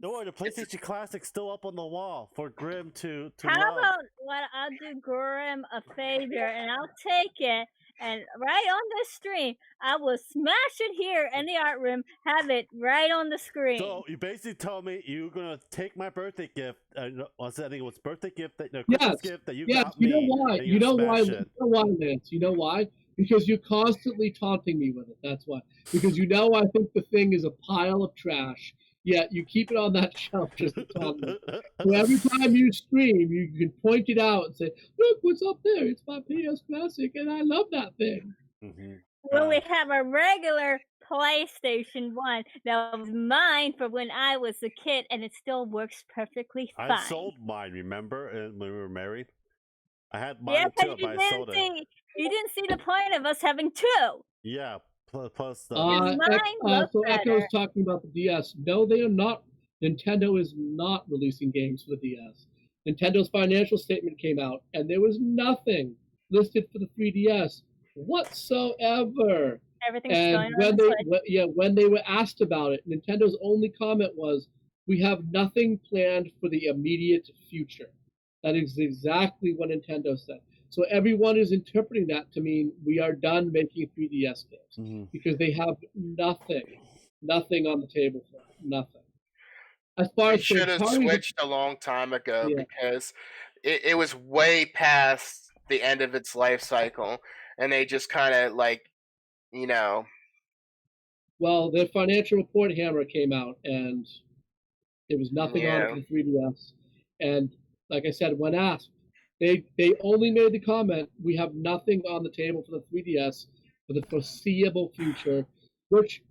don't worry, the PlayStation Classic's still up on the wall for Grim to How love. about I'll do Grim a favor, and I'll take it, And right on the stream, I will smash it here in the art room, have it right on the screen. So you basically told me you're gonna take my birthday gift. I think it was birthday gift, Christmas Yes. gift that you Yes. got me. You know why? and You know why? smash You it. know why, Lance? You know why? Because you're constantly taunting me with it. That's why. Because you know I think the thing is a pile of trash. Yet you keep it on that shelf just to taunt me. So every time you stream, you can point it out and say, "Look what's up there! It's my PS Classic, and I love that thing." Mhm. When we have a regular PlayStation 1 that was mine for when I was a kid, and it still works perfectly fine. I sold mine. Remember, when we were married, I had mine Yeah, too, because but I sold it. you didn't see the point of us having two. Yeah, plus the. Mine looks so better. Echo's talking about the DS. No, they are not. Nintendo is not releasing games for the DS. Nintendo's financial statement came out, and there was nothing listed for the 3DS whatsoever. Everything's And going when on they when they were asked about it, Nintendo's only comment was, "We have nothing planned for the immediate future." That is exactly what Nintendo said. So everyone is interpreting that to mean we are done making 3DS games because they have nothing on the table for it. Nothing. As far They as should have third-party- switched a long time ago Yeah. because it was way past the end of its life cycle, and they just kind of like, you know, Well, their financial report hammer came out, and there was nothing on it for the 3DS. And like I said, when asked, they only made the comment, "We have nothing on the table for the 3DS for the foreseeable future," which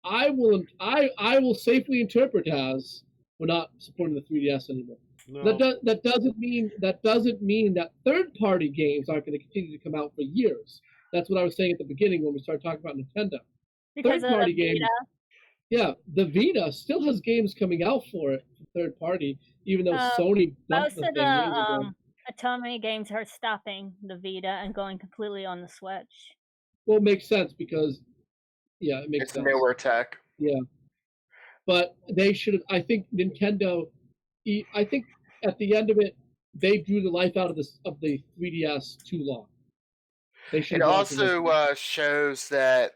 I will safely interpret as we're not supporting the 3DS anymore. No. That doesn't mean that third-party games aren't going to continue to come out for years. That's what I was saying at the beginning when we started talking about Nintendo. because Third-party of the games. Vita. Yeah, the Vita still has games coming out for it, third party, even though Sony dumped Most the of thing years ago. the Atari games are stopping the Vita and going completely on the Switch. Well, it makes sense because, yeah, it makes it's sense. newer tech. Yeah, but they should have. I think Nintendo. I think at the end of it, they drew the life out of the 3DS too long. They should. It also shows that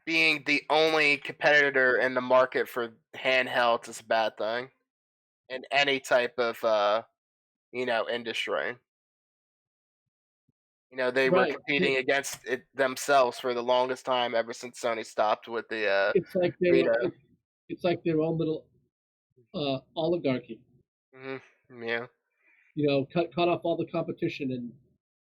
being the only competitor in the market for handhelds is a bad thing in any type of industry. They were Right. competing against it themselves for the longest time ever since Sony stopped with the It's like Vita. it's like their own little oligarchy. Yeah. Cut off all the competition and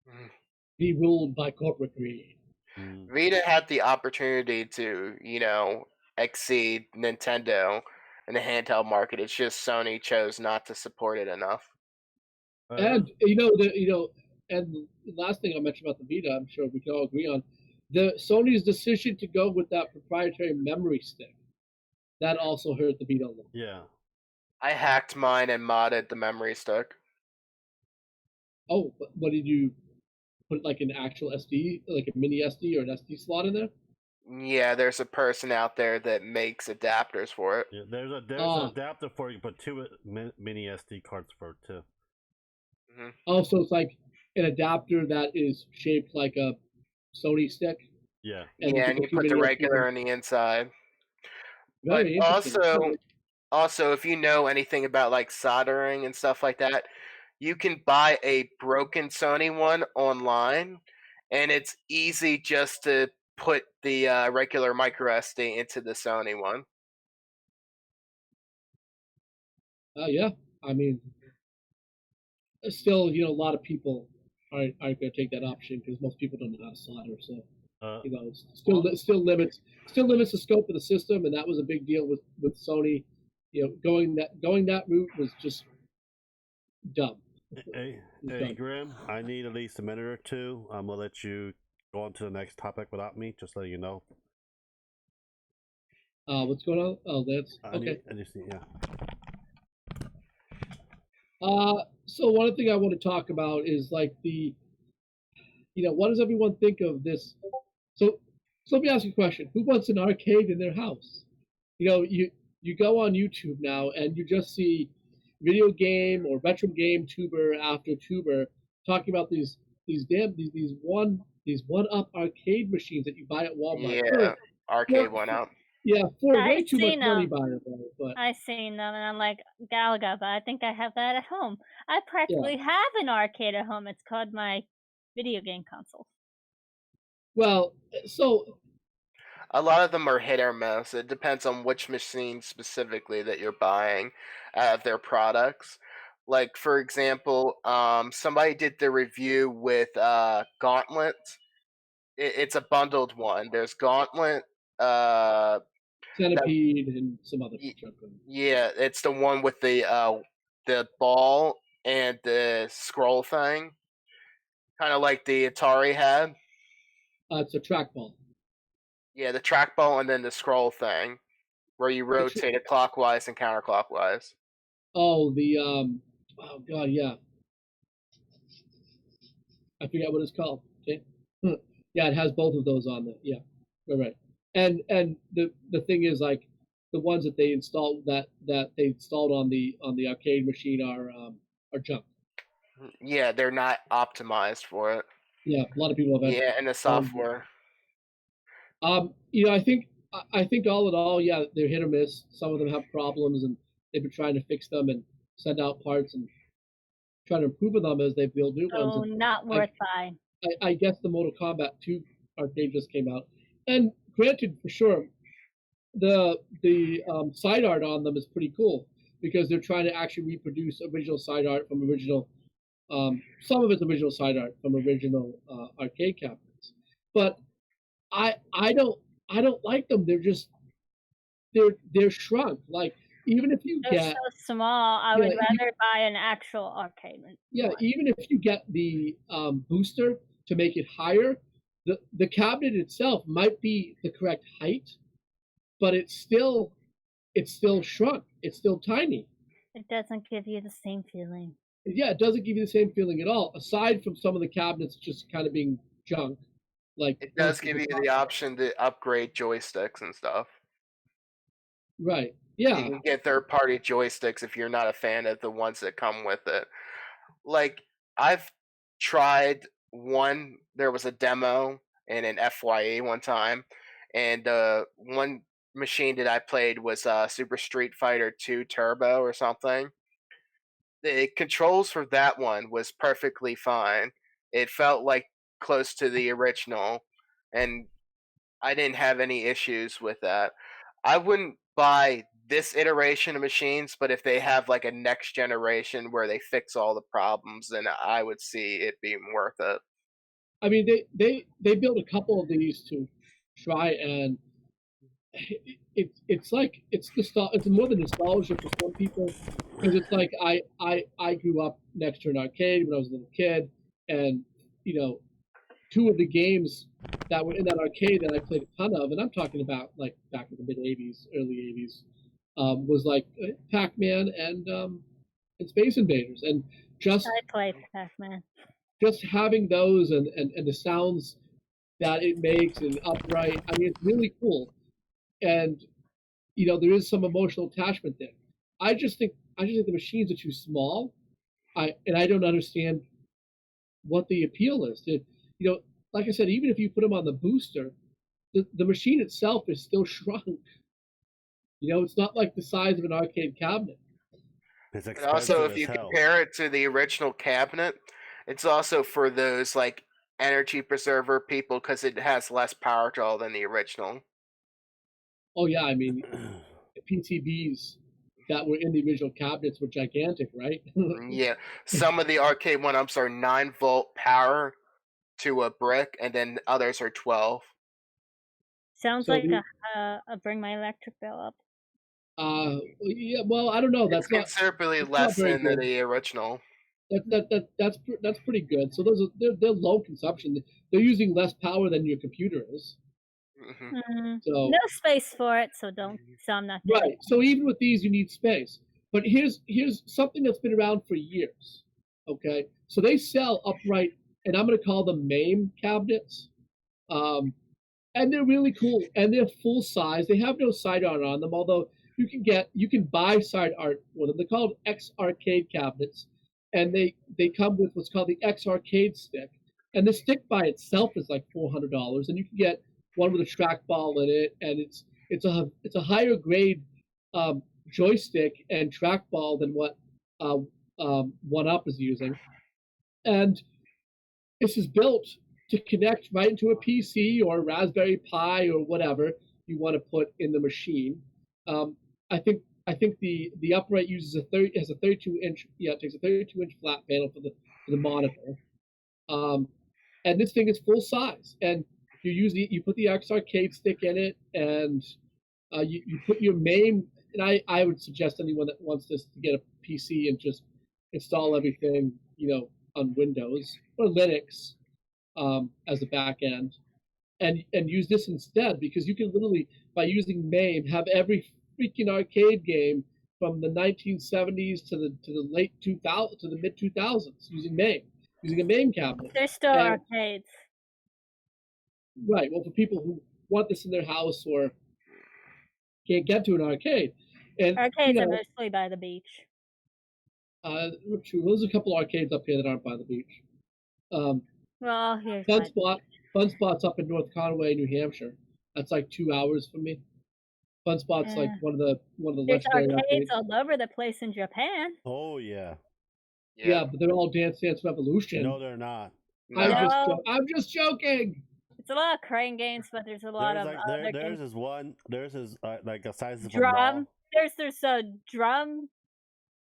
Mhm. be ruled by corporate greed. Vita had the opportunity to, exceed Nintendo in the handheld market. It's just Sony chose not to support it enough. And and the last thing I'll mention about the Vita, I'm sure we can all agree on, the Sony's decision to go with that proprietary memory stick. That also hurt the Vita a little. Yeah. I hacked mine and modded the memory stick. Oh, what did you put, like an actual SD, like a mini SD or an SD slot in there? Yeah, there's a person out there that makes adapters for it. Yeah, there's an adapter for you, but two mini SD cards for it too. Oh, so it's like an adapter that is shaped like a Sony stick. Yeah. And you put the regular on the inside. Very But interesting. also, if you know anything about like soldering and stuff like that, you can buy a broken Sony one online, and it's easy just to put the regular micro SD into the Sony one. Yeah, I mean, still, a lot of people aren't going to take that option because most people don't know how to solder. So, still limits the scope of the system, and that was a big deal with Sony. Going that route was just dumb. Hey, Grim, I need at least a minute or two. I'm gonna let you go on to the next topic without me, just letting you know. What's going on? Oh, that's okay. So one thing I want to talk about is like what does everyone think of this? So let me ask you a question. Who wants an arcade in their house? You go on YouTube now and you just see video game or retro game tuber after tuber talking about these these one-up arcade machines that you buy at Walmart. Yeah, arcade one-up. Yeah, for I've way too much seen money 'em. by it, though. But I've seen them, and I'm like, Galaga, but I think I have that at home. I practically have an arcade at home. It's called my video game console. well, so A lot of them are hit or miss. It depends on which machine specifically that you're buying out of their products. Like for example, somebody did the review with Gauntlet. It's a bundled one. There's Gauntlet. Centipede and some other junk. Yeah, it's the one with the ball and the scroll thing, kind of like the Atari had. It's a trackball. Yeah, the trackball and then the scroll thing, where you rotate it clockwise and counterclockwise. Oh, the oh god, yeah. I forget what it's called. Okay. Yeah, it has both of those on there. Yeah, right. And the thing is, like, the ones that they installed on the arcade machine are junk. Yeah, they're not optimized for it. Yeah, a lot of people have. Yeah, and the software. You know, I think all in all, yeah, they're hit or miss. Some of them have problems, and they've been trying to fix them and send out parts and trying to improve on them as they build new ones. Oh, not worth buying. I guess the Mortal Kombat 2 arcade just came out, and granted, for sure, the side art on them is pretty cool because they're trying to actually reproduce original side art from original, some of it's original side art from original arcade cabinets. But I don't like them. They're shrunk. Like, even if you They're get so small, I would rather buy an actual arcade one. Yeah, even if you get the booster to make it higher, the cabinet itself might be the correct height, but it's still shrunk. It's still tiny. It doesn't give you the same feeling. Yeah, it doesn't give you the same feeling at all. Aside from some of the cabinets just kind of being junk, like it does give you the option to upgrade joysticks and stuff. Right. Yeah. You can get third-party joysticks if you're not a fan of the ones that come with it. Like, I've tried one. There was a demo in an FYE one time, and one machine that I played was Super Street Fighter 2 Turbo or something. The controls for that one was perfectly fine. It felt like close to the original, and I didn't have any issues with that. I wouldn't buy this iteration of machines, but if they have like a next generation where they fix all the problems, then I would see it being worth it. I mean, they built a couple of these to try, and it's like it's more than nostalgia for some people, because it's like I grew up next to an arcade when I was a little kid, and you know, two of the games that were in that arcade that I played a ton of, and I'm talking about like back in the mid '80s, early '80s, was like Pac-Man and Space Invaders, and just I played Pac-Man. Just having those and the sounds that it makes and upright, I mean, it's really cool, and you know, there is some emotional attachment there. I just think the machines are too small. I don't understand what the appeal is. You know, like I said, even if you put them on the booster, the machine itself is still shrunk. You know, it's not like the size of an arcade cabinet. And also, if you compare it to the original cabinet, it's also for those like energy preserver people because it has less power draw than the original. Oh yeah, I mean, the PCBs that were in the original cabinets were gigantic, right? Yeah, some of the arcade one-ups are 9-volt power to a brick, and then others are 12. Sounds like a bring my electric bill up. Yeah, well, I don't know. That's considerably less than the original. That's pretty good. So they're low consumption. They're using less power than your computer is. Mm-hmm. So no space for it, so I'm not right. It. So even with these, you need space. But here's something that's been around for years. Okay, so they sell upright, and I'm going to call them MAME cabinets, and they're really cool, and they're full size. They have no side art on them, although you can buy side art with them. They're called X Arcade cabinets, and they come with what's called the X Arcade stick, And the stick by itself is like $400, and you can get one with a trackball in it, and it's a higher grade joystick and trackball than what One Up is using, and this is built to connect right into a PC or a Raspberry Pi or whatever you want to put in the machine. I think the upright uses has a 32-inch it takes a 32-inch flat panel for the monitor, and this thing is full size. And you put the X arcade stick in it, and you put your MAME. And I would suggest anyone that wants this to get a PC and just install everything on Windows or Linux as a back end, and use this instead, because you can literally, by using MAME, have every freaking arcade game from the 1970s to the late 2000 to the mid 2000s using MAME, using a MAME cabinet. There's still arcades. Right. Well, for people who want this in their house or can't get to an arcade, and arcades are mostly by the beach. True. There's a couple arcades up here that aren't by the beach. Well, here's Fun Spot's up in North Conway, New Hampshire. That's like 2 hours from me. Fun Spot's like one of the legendary arcades all over the place in Japan. Oh yeah. Yeah, but they're all Dance Dance Revolution. No, they're not. No. I'm just joking. It's a lot of crane games, but there's a lot of other Theirs games. is one. Theirs is like a size of drum. a ball. There's a drum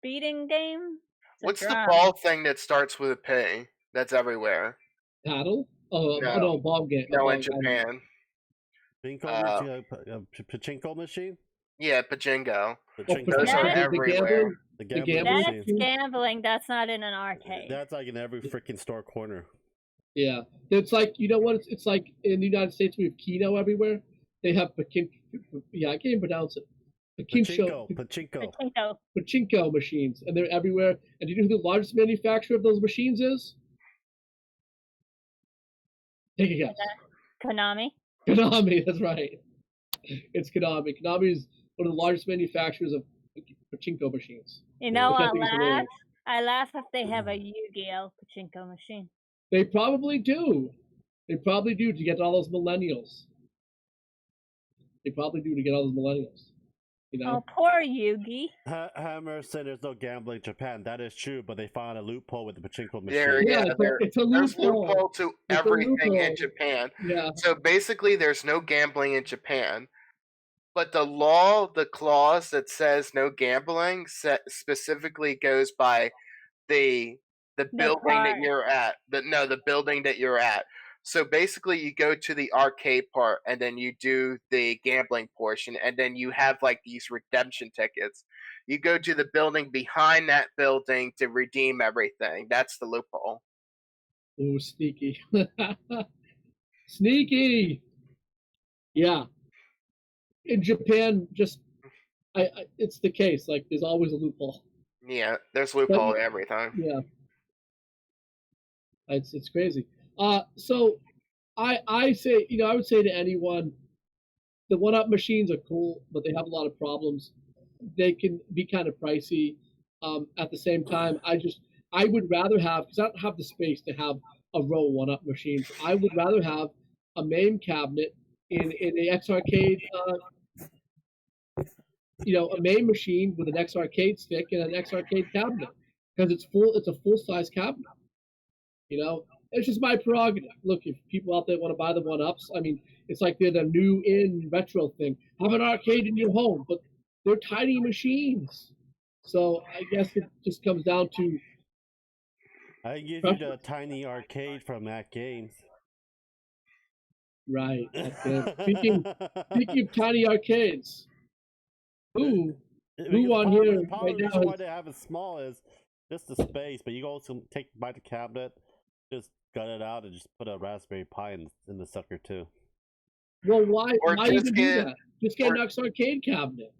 beating game. What's the ball thing that starts with a P? That's everywhere. Paddle? Oh, no, ball game. No, in Japan. Pachinko machine? Yeah, Pachinko. Those are everywhere. The That's gambling. That's not in an arcade. That's like in every freaking store corner. Yeah. It's like, you know what? It's like in the United States, we have Keno everywhere. They have Pachinko. Yeah, I can't even pronounce it. Pachinko machines, and they're everywhere. And do you know who the largest manufacturer of those machines is? Take a guess. Konami. Konami, that's right. It's Konami. Konami is one of the largest manufacturers of Pachinko machines. You know, I laugh if they have a Yu-Gi-Oh! Pachinko machine. They probably do. They probably do to get all those millennials. Oh, poor Yugi. Hammer said there's no gambling in Japan. That is true, but they found a loophole with the Pachinko machine. It's a loophole. There's loophole to everything in Japan. Yeah. So basically, there's no gambling in Japan. But the clause that says no gambling specifically goes by the building that you're at. The building that you're at. So basically, you go to the arcade part, and then you do the gambling portion, and then you have like these redemption tickets. You go to the building behind that building to redeem everything. That's the loophole. Ooh, sneaky. Sneaky! Yeah. In Japan, it's the case. Like, there's always a loophole. Yeah, there's loophole every time. Yeah. It's crazy. So I say, I would say to anyone, the one-up machines are cool, but they have a lot of problems. They can be kind of pricey. At the same time, I would rather have, because I don't have the space to have a row one-up machine. I would rather have a MAME cabinet in the X arcade, a MAME machine with an X arcade stick and an X arcade cabinet, because it's a full-size cabinet. It's just my prerogative. Look, if people out there want to buy the one-ups, I mean, it's like they're the new in retro thing. Have an arcade in your home, but they're tiny machines. So I guess it just comes down to. I give you the tiny arcade from Mac Games. Right. Speaking of tiny arcades, who on here right now? Why they have it small is just the space, but you also buy the cabinet. Just gut it out and just put a Raspberry Pi in the sucker too. Well, why even do that? Just get an X arcade cabinet.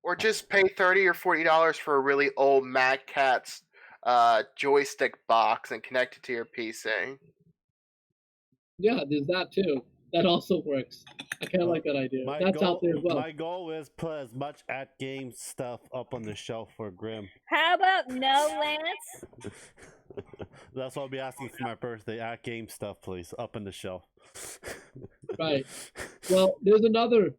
Or just pay $30 or $40 for a really old Mad Catz joystick box and connect it to your PC. Yeah, there's that too. That also works. I kind of like that idea. That's out there as well. My goal is put as much at-game stuff up on the shelf for Grim. How about no, Lance? That's what I'll be asking for my birthday. At game stuff, please. Up in the shelf. Right. Well, there's another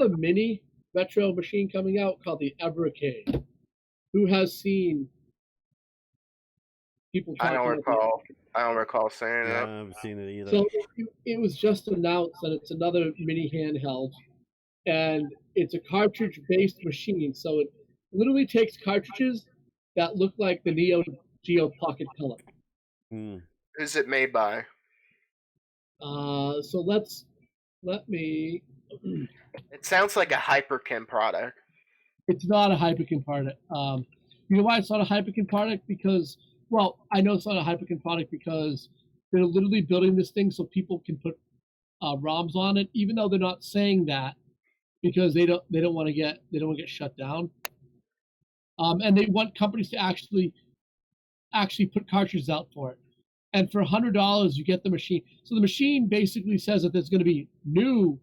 mini retro machine coming out called the Evercade. Who has seen people talking I don't recall saying Yeah, that. I haven't seen it either. So it was just announced that it's another mini handheld, and it's a cartridge-based machine. So it literally takes cartridges that look like the Neo Geo Pocket Color. Who's it made by? So let me. It sounds like a Hyperkin product. It's not a Hyperkin product. You know why it's not a Hyperkin product? Because, well, I know it's not a Hyperkin product because they're literally building this thing so people can put ROMs on it, even though they're not saying that because they don't want to get shut down. And they want companies to actually put cartridges out for it. And for $100, you get the machine. So the machine basically says that there's going to be new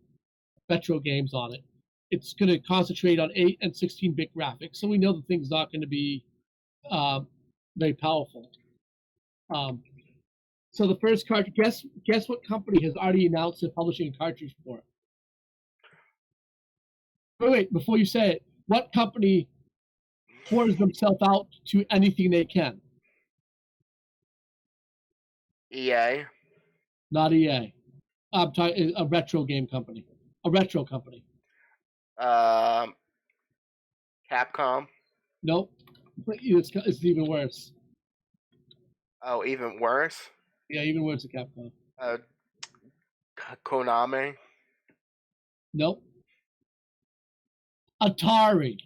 retro games on it. It's going to concentrate on 8 and 16-bit graphics, so we know the thing's not going to be very powerful. So the first cartridge, guess what company has already announced they're publishing a cartridge for it? Wait, before you say it, what company pours themselves out to anything they can? EA. Not EA. I'm talking a retro game company. A retro company. Capcom. Nope. It's even worse. Oh, even worse. Yeah, even worse than Capcom. Konami. Nope. Atari.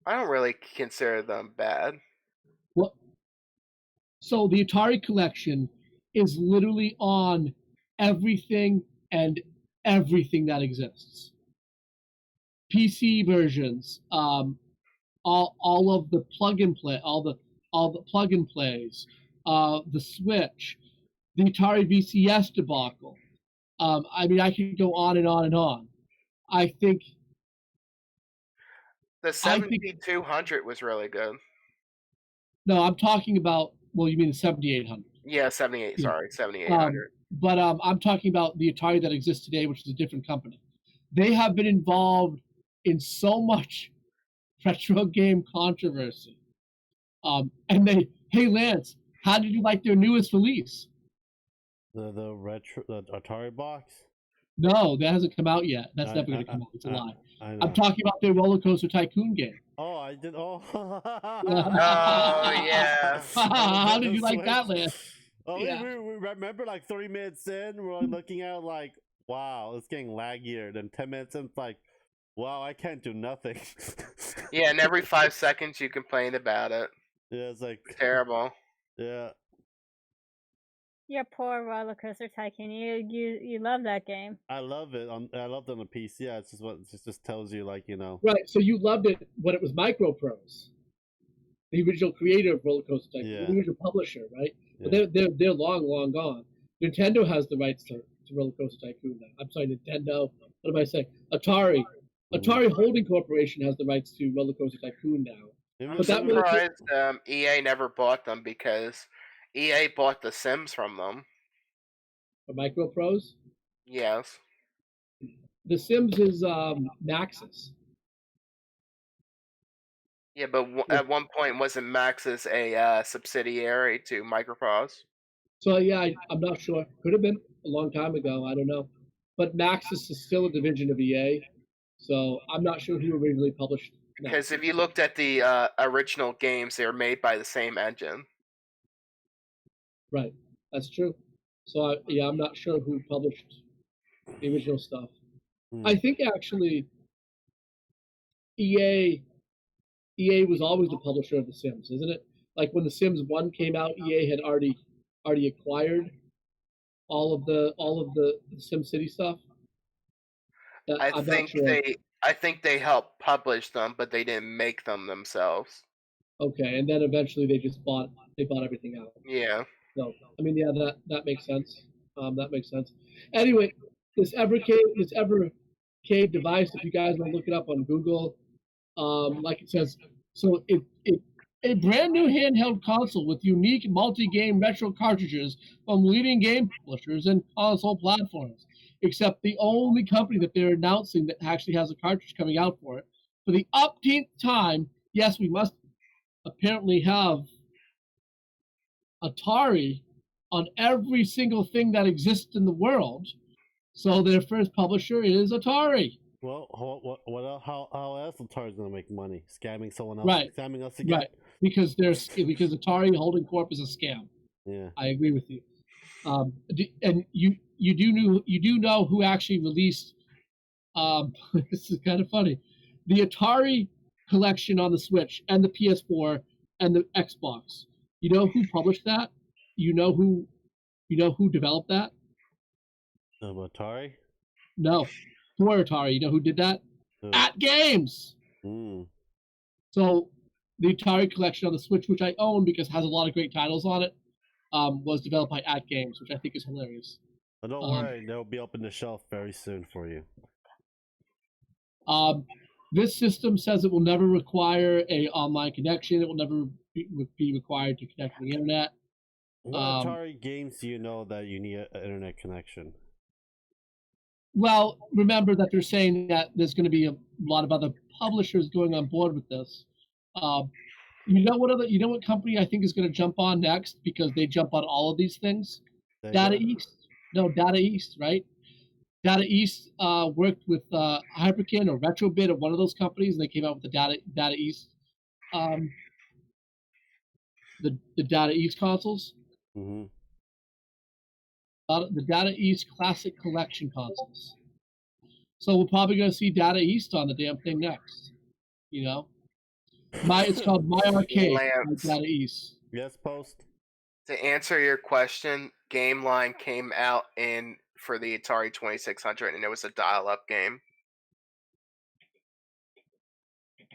I don't really consider them bad. What? So the Atari collection is literally on everything and everything that exists. PC versions, all of the plug and play, all the plug and plays, the Switch, the Atari VCS debacle. I mean, I could go on and on and on. I think the 7200 was really good. No, I'm talking about. Well, you mean the 7800? Yeah, 78. Sorry, 7800. But I'm talking about the Atari that exists today, which is a different company. They have been involved in so much retro game controversy. And hey Lance, how did you like their newest release? The Atari box? No, that hasn't come out yet. That's never going to come out. It's a lie. I'm talking about their RollerCoaster Tycoon game. Oh, I did. Oh, oh yeah. How did you like that, Lance? Oh, yeah. we remember like 30 minutes in, we're looking at like, wow, it's getting laggier. Then 10 minutes in, it's like, wow, I can't do nothing. Yeah, and every 5 seconds you complain about it. Yeah, it's like terrible. Yeah. Your poor RollerCoaster Tycoon. You love that game. I love it. I loved it on the PC. Yeah, it's just what it just tells you, like, you know. Right. So you loved it when it was Microprose, the original creator of RollerCoaster Tycoon, the original publisher, right? Yeah. But they're long gone. Nintendo has the rights to RollerCoaster Tycoon now. I'm sorry, Nintendo. What am I saying? Atari Holding Corporation has the rights to RollerCoaster Tycoon now. I'm surprised EA never bought them because EA bought The Sims from them. For Microprose? Yes. The Sims is Maxis. Yeah, but at one point wasn't Maxis a subsidiary to Microprose? So yeah, I'm not sure. Could have been a long time ago. I don't know. But Maxis is still a division of EA, so I'm not sure who originally published. Because if you looked at the original games, they were made by the same engine. Right, that's true. So I'm not sure who published the original stuff. I think actually EA was always the publisher of The Sims, isn't it? Like when The Sims 1 came out, EA had already acquired all of the SimCity stuff. I think they helped publish them, but they didn't make them themselves. Okay, and then eventually they bought everything out. Yeah. So I mean, yeah, that makes sense. That makes sense. Anyway, this Evercade device, if you guys want to look it up on Google, like it says, so it a brand new handheld console with unique multi-game retro cartridges from leading game publishers and console platforms. Except the only company that they're announcing that actually has a cartridge coming out for it. For the upteenth time, yes, we must apparently have Atari on every single thing that exists in the world. So their first publisher is Atari. Well, how else Atari's gonna make money? Scamming someone else? Right. Scamming us again? Right. Because Atari Holding Corp is a scam. Yeah. I agree with you. And you do know who actually released. This is kind of funny. The Atari collection on the Switch and the PS4 and the Xbox. You know who published that? You know who developed that? Atari? No, for Atari. You know who did that? At Games. So the Atari collection on the Switch, which I own because it has a lot of great titles on it, was developed by At Games, which I think is hilarious. But don't worry, they'll be up in the shelf very soon for you. This system says it will never require a online connection. It will never be required to connect to the internet. What Atari games do you know that you need an internet connection? Well, remember that they're saying that there's going to be a lot of other publishers going on board with this. You know what company I think is going to jump on next because they jump on all of these things? Data East, right? Data East worked with Hyperkin or Retrobit or one of those companies, and they came out with the Data East, the Data East consoles. Mm-hmm. The Data East Classic Collection consoles. So we're probably going to see Data East on the damn thing next. You know, it's called My Arcade by Data East. Yes, Post. To answer your question, Game Line came out for the Atari 2600, and it was a dial-up game.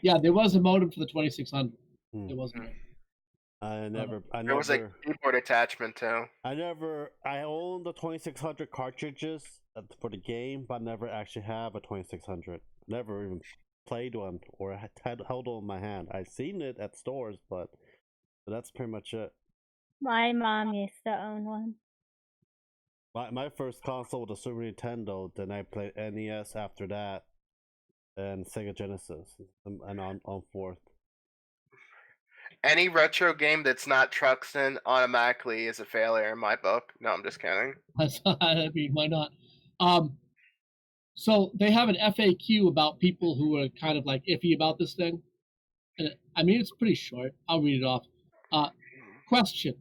Yeah, there was a modem for the 2600. There was one. There was a keyboard attachment too. I own the 2600 cartridges for the game, but never actually have a 2600. Never even played one or had held one in my hand. I've seen it at stores, but that's pretty much it. My mom used to own one. My first console was the Super Nintendo. Then I played NES after that, and Sega Genesis, and on forth. Any retro game that's not Truxton automatically is a failure in my book. No, I'm just kidding. I mean, why not? So they have an FAQ about people who are kind of like iffy about this thing. And I mean, it's pretty short. I'll read it off. Question: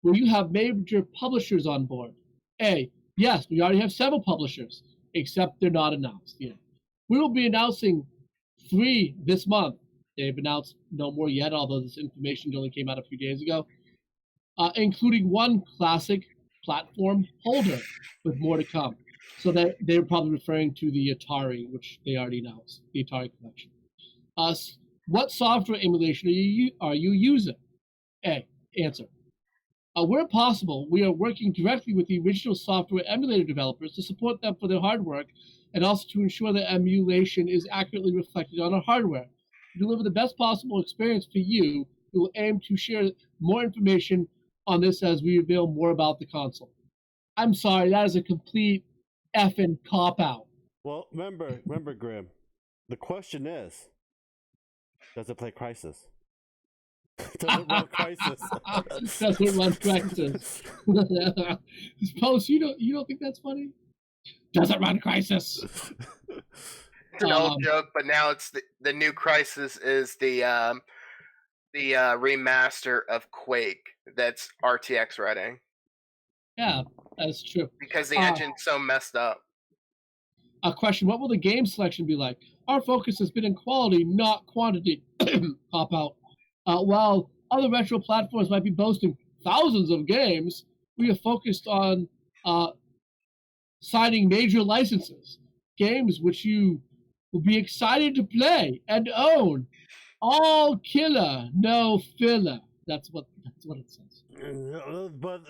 will you have major publishers on board? A: yes, we already have several publishers, except they're not announced yet. We will be announcing 3 this month. They've announced no more yet, although this information only came out a few days ago, including 1 classic platform holder with more to come. So they're probably referring to the Atari, which they already announced, the Atari collection. What software emulation are you using? A: answer: where possible, we are working directly with the original software emulator developers to support them for their hard work and also to ensure that emulation is accurately reflected on our hardware. To deliver the best possible experience for you, we will aim to share more information on this as we reveal more about the console. I'm sorry, that is a complete effing cop-out. Well, remember, Grim, the question is, does it play Crisis? Does it run Crisis? Does it run Crisis? Post, you don't think that's funny? Does it run Crisis? It's an old joke, but now it's the new Crisis is the remaster of Quake that's RTX ready. Yeah, that's true. Because the engine's so messed up. A question: what will the game selection be like? Our focus has been in quality, not quantity. Pop out. While other retro platforms might be boasting thousands of games, we are focused on signing major licenses, games which you will be excited to play and own. All killer, no filler. That's what it says. But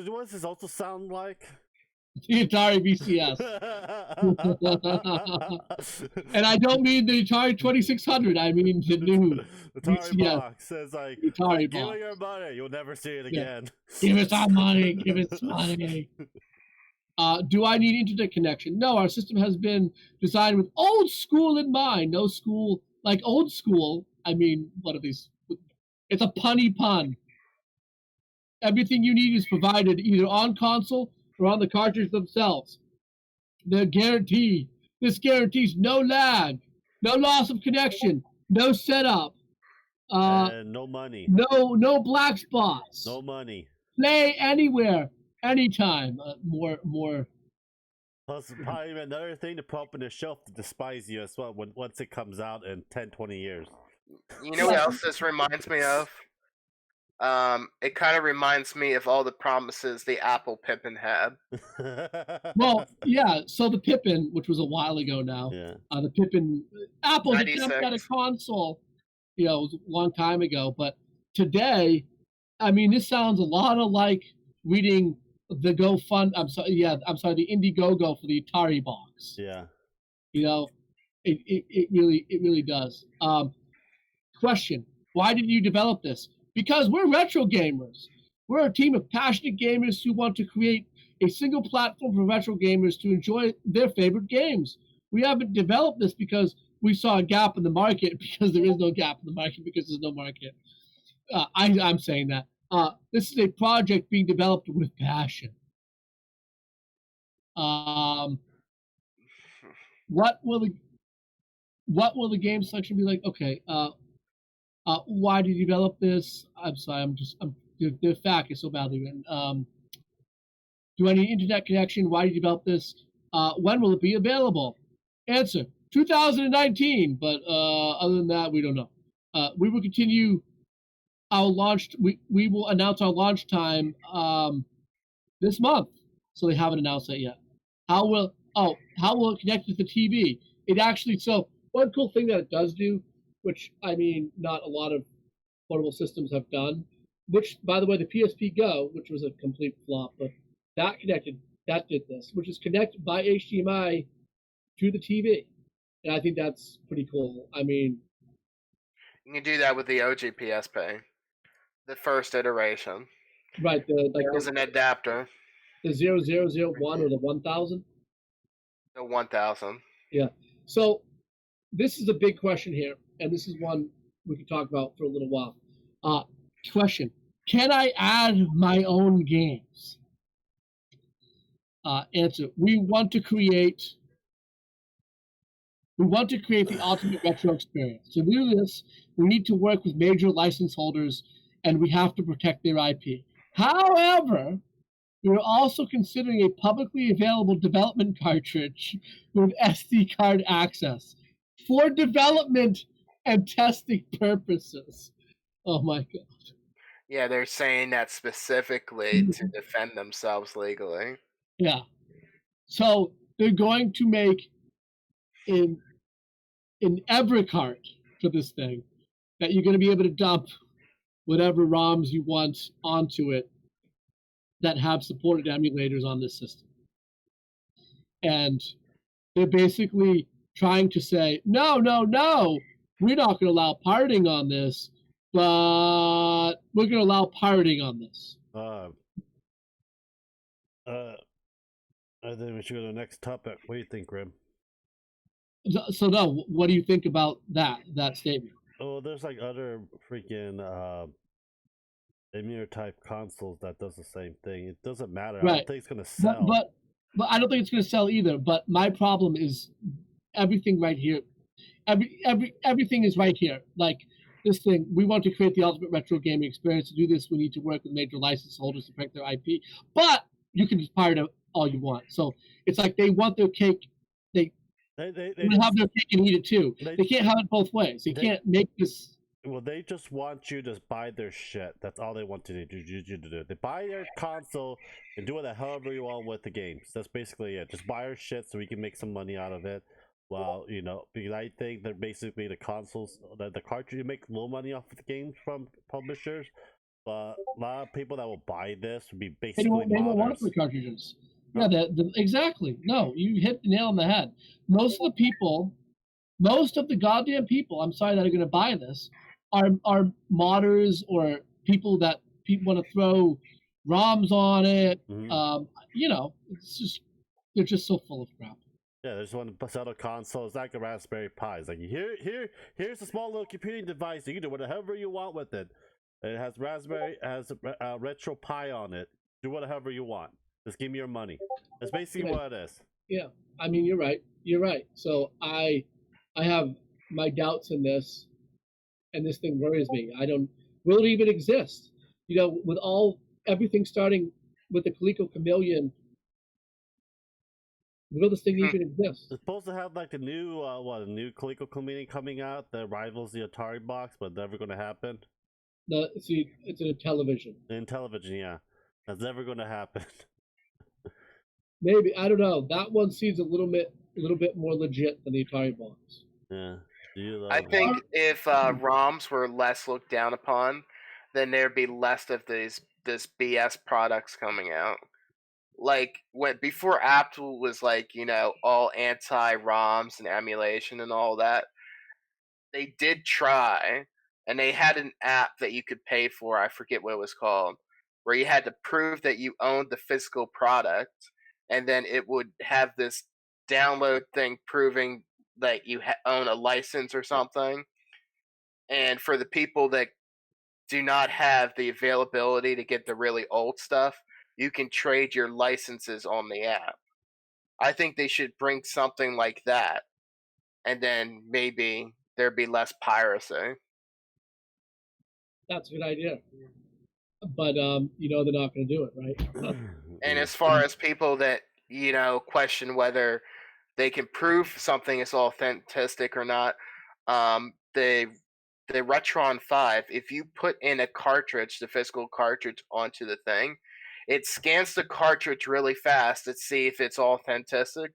what does this also sound like? The Atari VCS. And I don't mean the Atari 2600. I mean the new Atari box. It's like, Atari give box. me your money. You'll never see it again. Give us our money. Give us money. Do I need internet connection? No, our system has been designed with old school in mind. No school like old school. I mean, what are these? It's a punny pun. Everything you need is provided either on console or on the cartridge themselves. This guarantees no lag, no loss of connection, no setup, and no money. No black spots. No money. Play anywhere, anytime. More. Plus, probably another thing to put up on the shelf to despise you as well once it comes out in 10, 20 years. You know what else this reminds me of? It kind of reminds me of all the promises the Apple Pippin had. Well, yeah. So the Pippin, which was a while ago now, the Pippin, Apple's attempt at a console, it was a long time ago. But today, I mean, this sounds a lot of like reading the the Indiegogo for the Atari box. Yeah. It really does. Question: why did you develop this? Because we're retro gamers. We're a team of passionate gamers who want to create a single platform for retro gamers to enjoy their favorite games. We haven't developed this because we saw a gap in the market, because there is no gap in the market, because there's no market. I'm saying that. This is a project being developed with passion. What will the game section be like? Okay. Why did you develop this? I'm sorry. The fact is so badly written. Do I need internet connection? Why did you develop this? When will it be available? Answer: 2019. But other than that, we don't know. We will continue our launch. We will announce our launch time this month. So they haven't announced that yet. How will it connect with the TV? One cool thing that it does do, which, I mean, not a lot of portable systems have done, which, by the way, the PSP Go, which was a complete flop, but that did this, which is connected by HDMI to the TV. And I think that's pretty cool. I mean, you can do that with the OG PSP, the first iteration. Right. There's an adapter. The 0001 or the 1000? The 1000. Yeah. So this is a big question here, and this is one we could talk about for a little while. Question: can I add my own games? Answer: we want to create the ultimate retro experience. To do this, we need to work with major license holders, and we have to protect their IP. However, we are also considering a publicly available development cartridge with SD card access for development and testing purposes. Oh my god. Yeah, they're saying that specifically to defend themselves legally. Yeah. So they're going to make an Evercart for this thing that you're going to be able to dump whatever ROMs you want onto it that have supported emulators on this system. And they're basically trying to say, no, we're not going to allow pirating on this, but we're going to allow pirating on this. I think we should go to the next topic. What do you think, Grim? So no, what do you think about that statement? Oh, there's like other freaking emulator type consoles that does the same thing. It doesn't matter. Right. I don't think it's gonna sell. But I don't think it's gonna sell either. But my problem is everything right here. Everything is right here. Like this thing, we want to create the ultimate retro gaming experience. To do this, we need to work with major license holders to protect their IP. But you can just pirate it all you want. So it's like they want their cake. They have their cake and eat it too. They can't have it both ways. They can't make this. Well, they just want you to buy their shit. That's all they want to do. They buy their console and do it however you want with the games. That's basically it. Just buy our shit so we can make some money out of it. Well, because I think they're basically the consoles, the cartridge, you make little money off of the games from publishers. But a lot of people that will buy this would be basically They don't want it for cartridges. Yeah, exactly. No, you hit the nail on the head. Most of the goddamn people, I'm sorry, that are going to buy this, are modders or people that people want to throw ROMs on it. It's just they're just so full of crap. Yeah, they just want to sell a console. It's like a Raspberry Pi. It's like here's a small little computing device. You can do whatever you want with it. It has a retro Pi on it. Do whatever you want. Just give me your money. That's basically what it is. Yeah, I mean, you're right. You're right. So I have my doubts in this, and this thing worries me. Will it even exist? With everything starting with the Coleco Chameleon, will this thing even exist? It's supposed to have like a new Coleco Chameleon coming out that rivals the Atari box, but never going to happen. No, see, it's in a television. In television, yeah, that's never going to happen. Maybe, I don't know. That one seems a little bit more legit than the Atari box. Yeah. I think if ROMs were less looked down upon, then there'd be less of this BS products coming out. Like before Apple was like, all anti-ROMs and emulation and all that, they did try, and they had an app that you could pay for. I forget what it was called, where you had to prove that you owned the physical product, and then it would have this download thing proving that you own a license or something. And for the people that do not have the availability to get the really old stuff, you can trade your licenses on the app. I think they should bring something like that, and then maybe there'd be less piracy. That's a good idea. But, they're not going to do it, right? And as far as people that, question whether they can prove something is authentic or not, the Retron 5, if you put in a cartridge, the physical cartridge, onto the thing, it scans the cartridge really fast to see if it's authentic,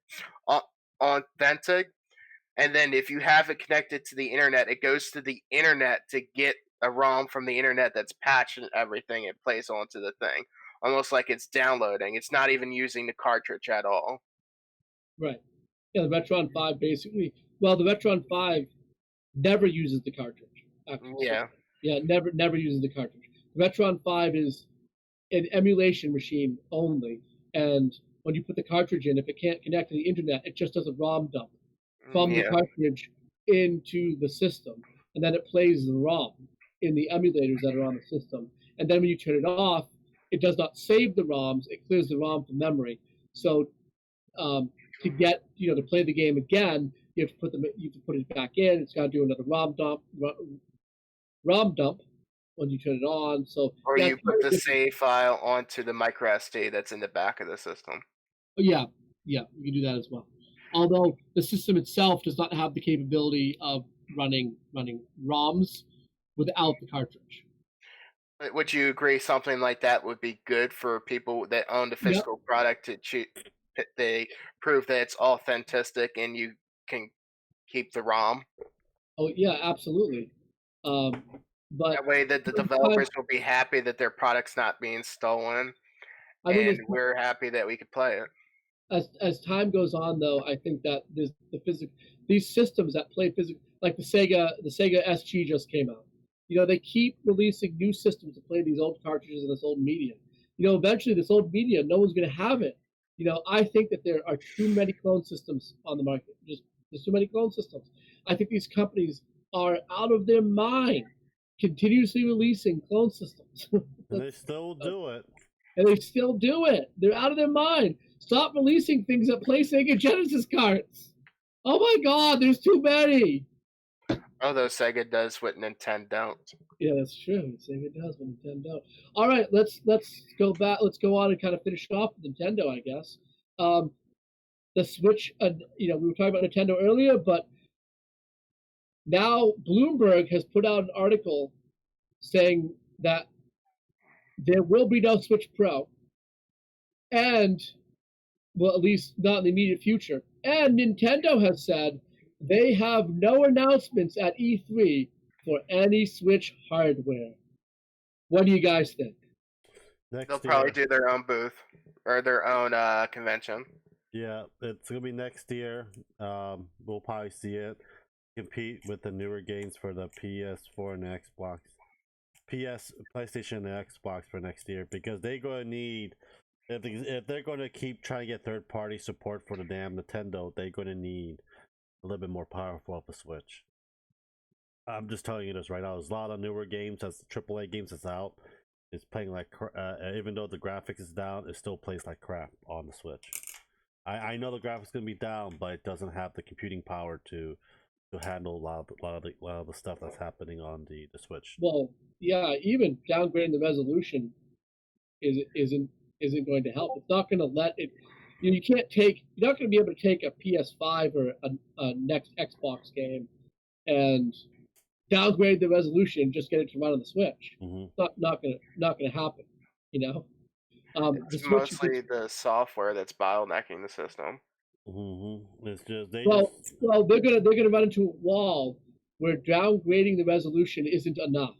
and then if you have it connected to the internet, it goes to the internet to get a ROM from the internet that's patched and everything. It plays onto the thing, almost like it's downloading. It's not even using the cartridge at all. Right. Yeah, the Retron 5 basically. Well, the Retron 5 never uses the cartridge. Actually. Yeah. Yeah, never uses the cartridge. The Retron 5 is an emulation machine only, and when you put the cartridge in, if it can't connect to the internet, it just does a ROM dump from the cartridge into the system, and then it plays the ROM in the emulators that are on the system. And then when you turn it off, it does not save the ROMs; it clears the ROM from memory. So to get to play the game again, you have to put it back in. It's got to do another ROM dump when you turn it on. So or you put the save file onto the micro SD that's in the back of the system. Yeah, you can do that as well. Although the system itself does not have the capability of running ROMs without the cartridge. Would you agree something like that would be good for people that own the physical product to they prove that it's authentic and you can keep the ROM? Oh yeah, absolutely. But that way that the developers will be happy that their product's not being stolen, and we're happy that we could play it. As time goes on, though, I think that these systems that play physical, like the Sega SG just came out. They keep releasing new systems to play these old cartridges and this old media. Eventually this old media, no one's going to have it. I think that there are too many clone systems on the market. There's too many clone systems. I think these companies are out of their mind, continuously releasing clone systems. And they still do it. And they still do it. They're out of their mind. Stop releasing things that play Sega Genesis carts. Oh my God, there's too many. Although Sega does what Nintendo don't. Yeah, that's true. Sega does what Nintendo don't. All right, let's go back. Let's go on and kind of finish off with Nintendo, I guess. The Switch. We were talking about Nintendo earlier, but now Bloomberg has put out an article saying that there will be no Switch Pro, and well, at least not in the immediate future. And Nintendo has said they have no announcements at E3 for any Switch hardware. What do you guys think? They'll probably do their own booth. or their own convention. Yeah, it's gonna be next year. We'll probably see it compete with the newer games for the PS4 and the Xbox, PlayStation, and Xbox for next year, because they're gonna need, if they're gonna keep trying to get third-party support for the damn Nintendo, they're gonna need a little bit more powerful of the Switch. I'm just telling you this right now. There's a lot of newer games, as AAA games that's out. It's playing like, even though the graphics is down, it still plays like crap on the Switch. I know the graphics gonna be down, but it doesn't have the computing power to handle a lot of the stuff that's happening on the Switch. Well, yeah, even downgrading the resolution isn't going to help. It's not going to let it. You're not going to be able to take a PS5 or a next Xbox game and downgrade the resolution and just get it to run on the Switch. Mm-hmm. It's not going to happen. You know. It's mostly the software that's bottlenecking the system. Mm-hmm. It's just they're gonna run into a wall where downgrading the resolution isn't enough,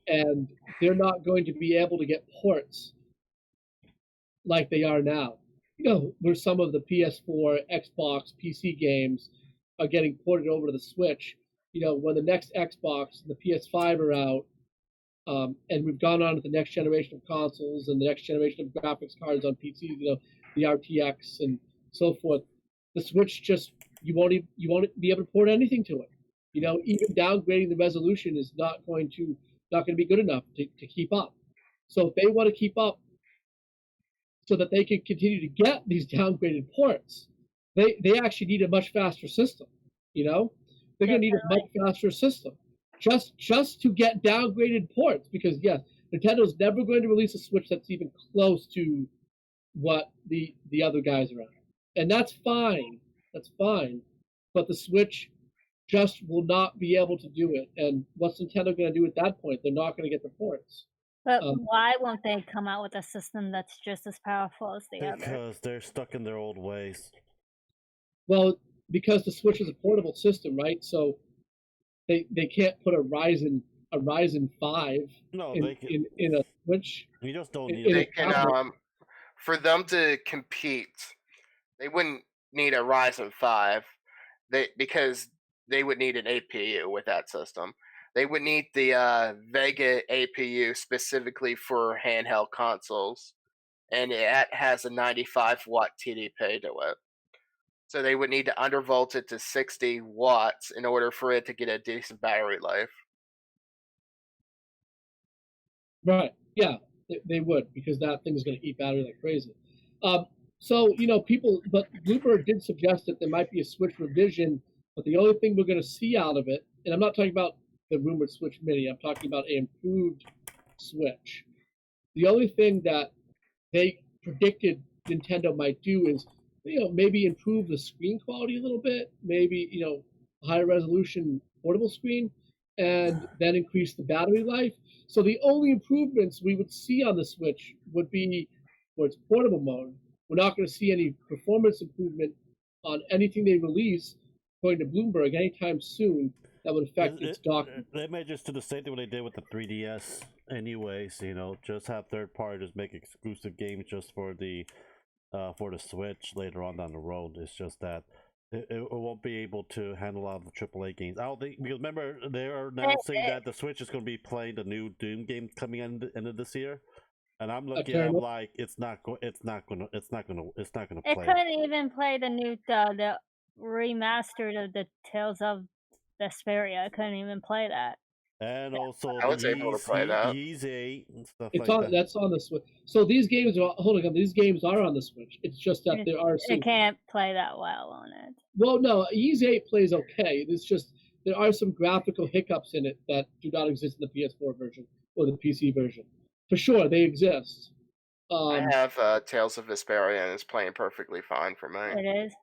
and they're not going to be able to get ports like they are now. You know, where some of the PS4, Xbox, PC games are getting ported over to the Switch. You know, when the next Xbox and the PS5 are out, and we've gone on to the next generation of consoles and the next generation of graphics cards on PCs, you know, the RTX and so forth, the Switch just you won't be able to port anything to it. You know, even downgrading the resolution is not going to be good enough to keep up. So if they want to keep up, so that they can continue to get these downgraded ports, they actually need a much faster system. You know, they're going to need a much faster system just to get downgraded ports, because yes, Nintendo's never going to release a Switch that's even close to what the other guys are at. And that's fine. That's fine. But the Switch just will not be able to do it. And what's Nintendo going to do at that point? They're not going to get the ports. But why won't they come out with a system that's just as powerful as the other? Because they're stuck in their old ways. Well, because the Switch is a portable system, right? So they can't put a Ryzen 5 in a Switch. You just don't need it. They can, for them to compete, they wouldn't need a Ryzen 5 because they would need an APU with that system. They would need the Vega APU specifically for handheld consoles, and it has a 95-watt TDP to it. So they would need to undervolt it to 60 watts in order for it to get a decent battery life. Right. Yeah, they would, because that thing is going to eat battery like crazy. So, you know, but Bloomberg did suggest that there might be a Switch revision, but the only thing we're going to see out of it, and I'm not talking about the rumored Switch Mini, I'm talking about an improved Switch. The only thing that they predicted Nintendo might do is, you know, maybe improve the screen quality a little bit, maybe, you know, higher resolution portable screen, and then increase the battery life. So the only improvements we would see on the Switch would be for its portable mode. We're not going to see any performance improvement on anything they release, according to Bloomberg, anytime soon that would affect its docking. They may just do the same thing what they did with the 3DS anyways, you know, just have third parties make exclusive games just for the Switch later on down the road. It's just that it won't be able to handle a lot of the AAA games. I don't think, because remember they are announcing that the Switch is going to be playing the new Doom game coming in the end of this year, and I'm looking at like it's not gonna play. It couldn't even play the new the remastered of the Tales of Vesperia. I couldn't even play that. And also, I was able to play that. Ys 8 and stuff it's like on, that. That's on the Switch. So these games are these games are on the Switch. It's just that there are some. It can't play that well on it. Well, no, Ys 8 plays okay. It's just there are some graphical hiccups in it that do not exist in the PS4 version or the PC version. For sure, they exist. I have Tales of Vesperia, and it's playing perfectly fine for me. It is.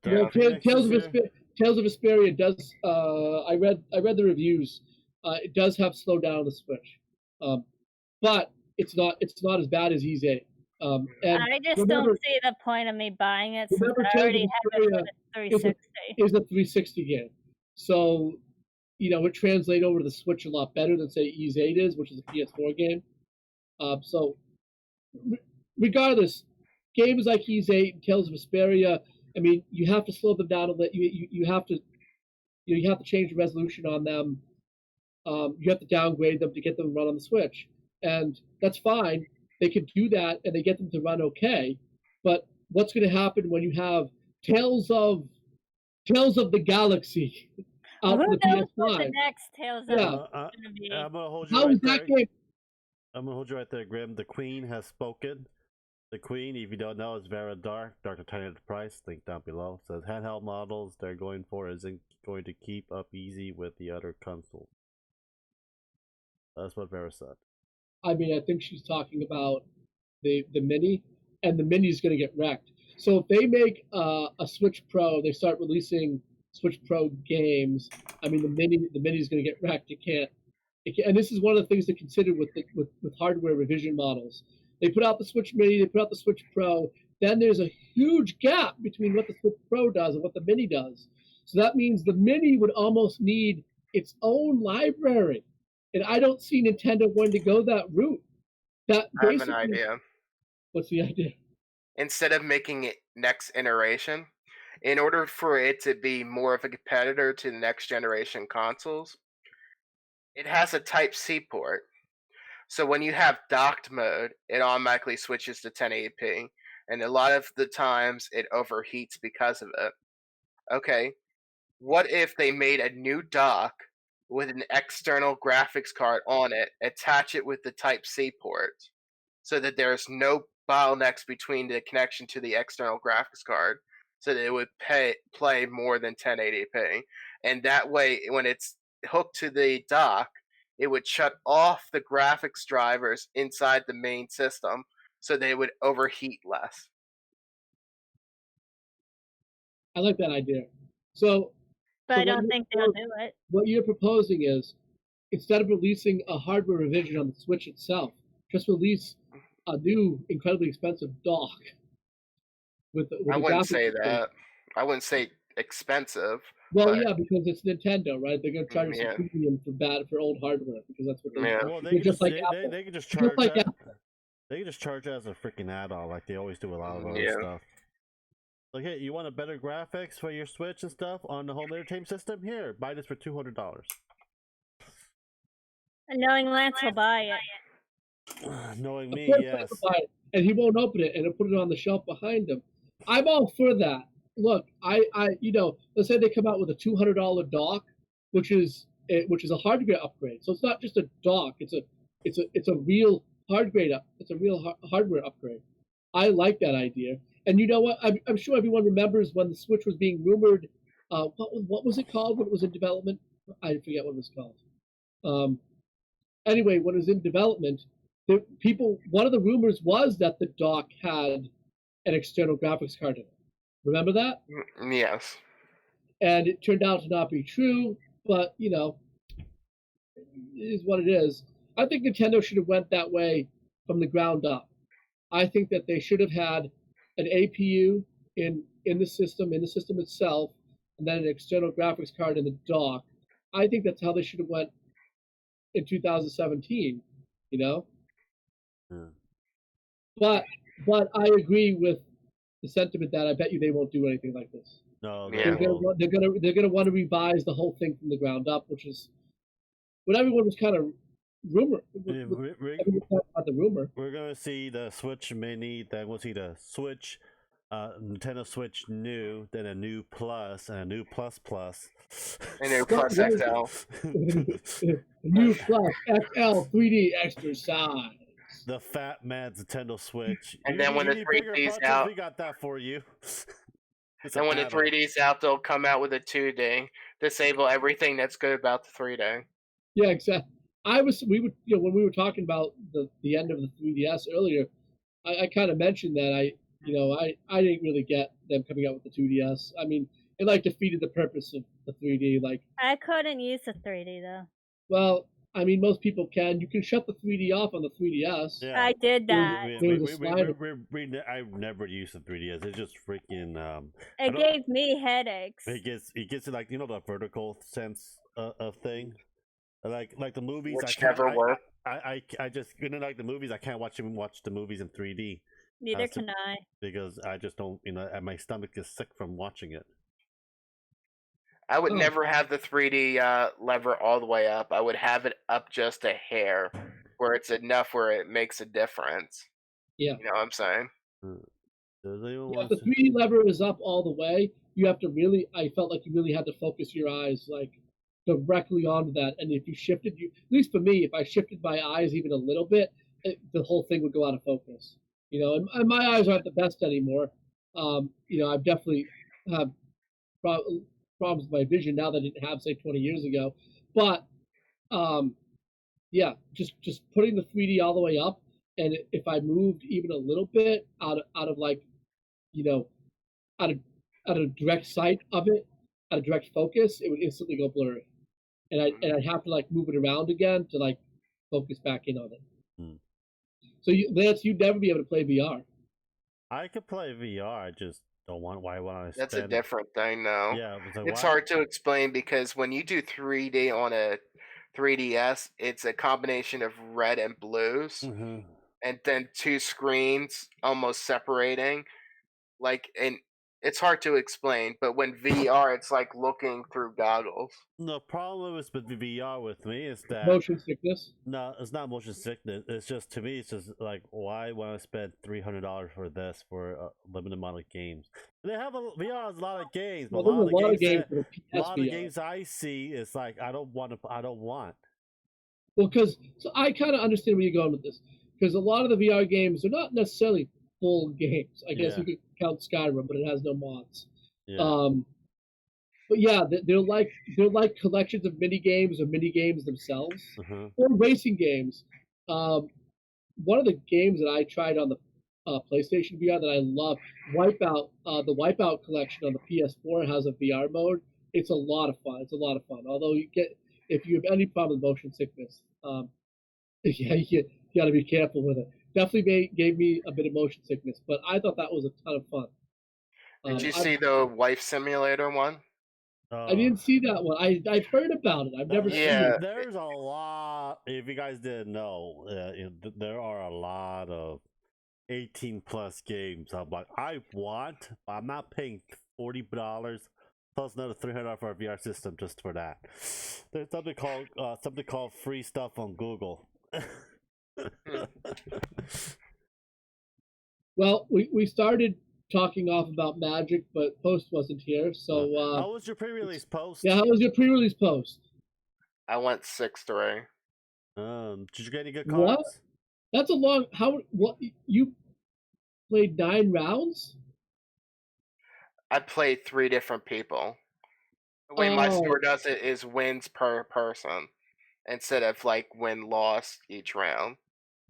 Tales of Vesperia does. I read the reviews. It does have slowed down on the Switch, but it's not as bad as Ys 8. And I just don't see the point of me buying it since I already have it for the 360. It's a 360 game, so you know it translates over to the Switch a lot better than say Ys 8 is, which is a PS4 game. So regardless, games like Ys 8 and Tales of Vesperia, I mean, you have to slow them down and you have to you have to change the resolution on them. You have to downgrade them to get them to run on the Switch, and that's fine. They can do that, and they get them to run okay. But what's going to happen when you have Tales of the Galaxy out Who for the knows what PS5? the next Tales of Yeah. is going to be? I'm gonna hold you How right is that there. game? I'm gonna hold you right there, Grim. The Queen has spoken. The Queen, if you don't know, is Vera Dark. Dark Untitled price. Link down below. Says handheld models they're going for isn't going to keep up easy with the other consoles. That's what Vera said. I mean, I think she's talking about the Mini, and the Mini is going to get wrecked. So if they make a Switch Pro, they start releasing Switch Pro games. I mean, the Mini is going to get wrecked. It can't. And this is one of the things to consider with hardware revision models. They put out the Switch Mini, they put out the Switch Pro. Then there's a huge gap between what the Switch Pro does and what the Mini does. So that means the Mini would almost need its own library. And I don't see Nintendo wanting to go that route. That I have an idea. What's the idea? Instead of making it next iteration, in order for it to be more of a competitor to the next generation consoles, it has a Type-C port. So when you have docked mode, it automatically switches to 1080p. And a lot of the times it overheats because of it. Okay, what if they made a new dock with an external graphics card on it, attach it with the Type-C port, so that there's no bottlenecks between the connection to the external graphics card, so that it would play more than 1080p. And that way, when it's hooked to the dock, it would shut off the graphics drivers inside the main system, so they would overheat less. I like that idea. So, But I don't think they'll do it. What you're proposing is, instead of releasing a hardware revision on the Switch itself, just release a new, incredibly expensive dock. I wouldn't say that. I wouldn't say expensive. Well, yeah, because it's Nintendo, right? They're going to charge us Yeah. a premium for old hardware because that's what they Yeah. do. Well, they They're can just like they, Apple. they can just Just charge like that. Apple. They can just charge that as a freaking add-on, like they always do with a lot of other Yeah. stuff. Like, hey, you want a better graphics for your Switch and stuff on the home entertainment system? Here, buy this for $200. And knowing Lance will buy it. Knowing me, Of course yes. he'll buy it, and he won't open it, and he'll put it on the shelf behind him. I'm all for that. Look, let's say they come out with a $200 dock, which is a hardware upgrade. So it's not just a dock; it's a real hardware hardware upgrade. I like that idea. And you know what? I'm sure everyone remembers when the Switch was being rumored. What was it called when it was in development? I forget what it was called. Anyway, when it was in development, one of the rumors was that the dock had an external graphics card in it. Remember that? Yes. And it turned out to not be true, but it is what it is. I think Nintendo should have went that way from the ground up. I think that they should have had an APU in the system itself, and then an external graphics card in the dock. I think that's how they should have went in 2017. Yeah. But I agree with the sentiment that I bet you they won't do anything like this. No, Yeah. They're gonna want to revise the whole thing from the ground up, which is what everyone was kind of rumor. About the rumor. We're gonna see the Switch Mini, then we'll see the Switch, Nintendo Switch New, then a new Plus, and a new Plus Plus. And a Plus XL. New Plus XL 3D extra size. The Fat Man's Nintendo Switch. And then when the 3D's out, we got that for you. And when the 3D's out, they'll come out with a 2D. Disable everything that's good about the 3D. Yeah, exactly. When we were talking about the end of the 3DS earlier, I kind of mentioned that I didn't really get them coming out with the 2DS. I mean, it defeated the purpose of the 3D. I couldn't use the 3D though. Well, I mean, most people can. You can shut the 3D off on the 3DS. Yeah. I did that. I've never used the 3DS. It's just freaking. It gave me headaches. It gets the vertical sense of thing. Like the movies, Which never work. I just like the movies. I can't watch the movies in 3D. Neither can I. Because I just don't, and my stomach is sick from watching it. I would never have the 3D lever all the way up. I would have it up just a hair, where it's enough where it makes a difference. Yeah. You know what I'm saying? If the 3D lever is up all the way, you have to really, I felt like you really had to focus your eyes like directly onto that. And if you shifted, at least for me, if I shifted my eyes even a little bit, the whole thing would go out of focus. And my eyes aren't the best anymore. I've definitely have problems with my vision now that I didn't have, say, 20 years ago. But just putting the 3D all the way up, and if I moved even a little bit out of like, out of direct sight of it, out of direct focus, it would instantly go blurry, and I'd have to like move it around again to like focus back in on it. So Lance, you'd never be able to play VR. I could play VR. I just don't want. Why would I? That's a different thing, though. Yeah, it's hard to explain because when you do 3D on a 3DS, it's a combination of red and blues, and then two screens almost separating. And it's hard to explain, but when VR, it's like looking through goggles. The problem is with VR with me is that motion sickness. No, it's not motion sickness. It's just, to me, it's just like, why would I spend $300 for this for a limited amount of games? They have VR has a lot of games, but a lot of games I see is like I don't want. Well, so I kind of understand where you're going with this, because a lot of the VR games are not necessarily full games. I guess you could count Skyrim, but it has no mods. Yeah. But yeah, they're like collections of mini games or mini games themselves, or racing games. One of the games that I tried on the PlayStation VR that I love, Wipeout. The Wipeout collection on the PS4 has a VR mode. It's a lot of fun. Although if you have any problem with motion sickness, you got to be careful with it. Definitely gave me a bit of motion sickness, but I thought that was a ton of fun. Did you see the Wife Simulator one? I didn't see that one. I've heard about it. I've never seen it. There's a lot. If you guys didn't know, there are a lot of 18+ games. I'm like, I'm not paying $40 plus another $300 for a VR system just for that. There's something called free stuff on Google. Well, we started talking off about Magic, but Post wasn't here, so how was your pre-release post? Yeah, how was your pre-release post? I went 6-3. Did you get any good cards? What? That's a long. What you played 9 rounds? I played 3 different people. The way my store does it is wins per person instead of like win-loss each round.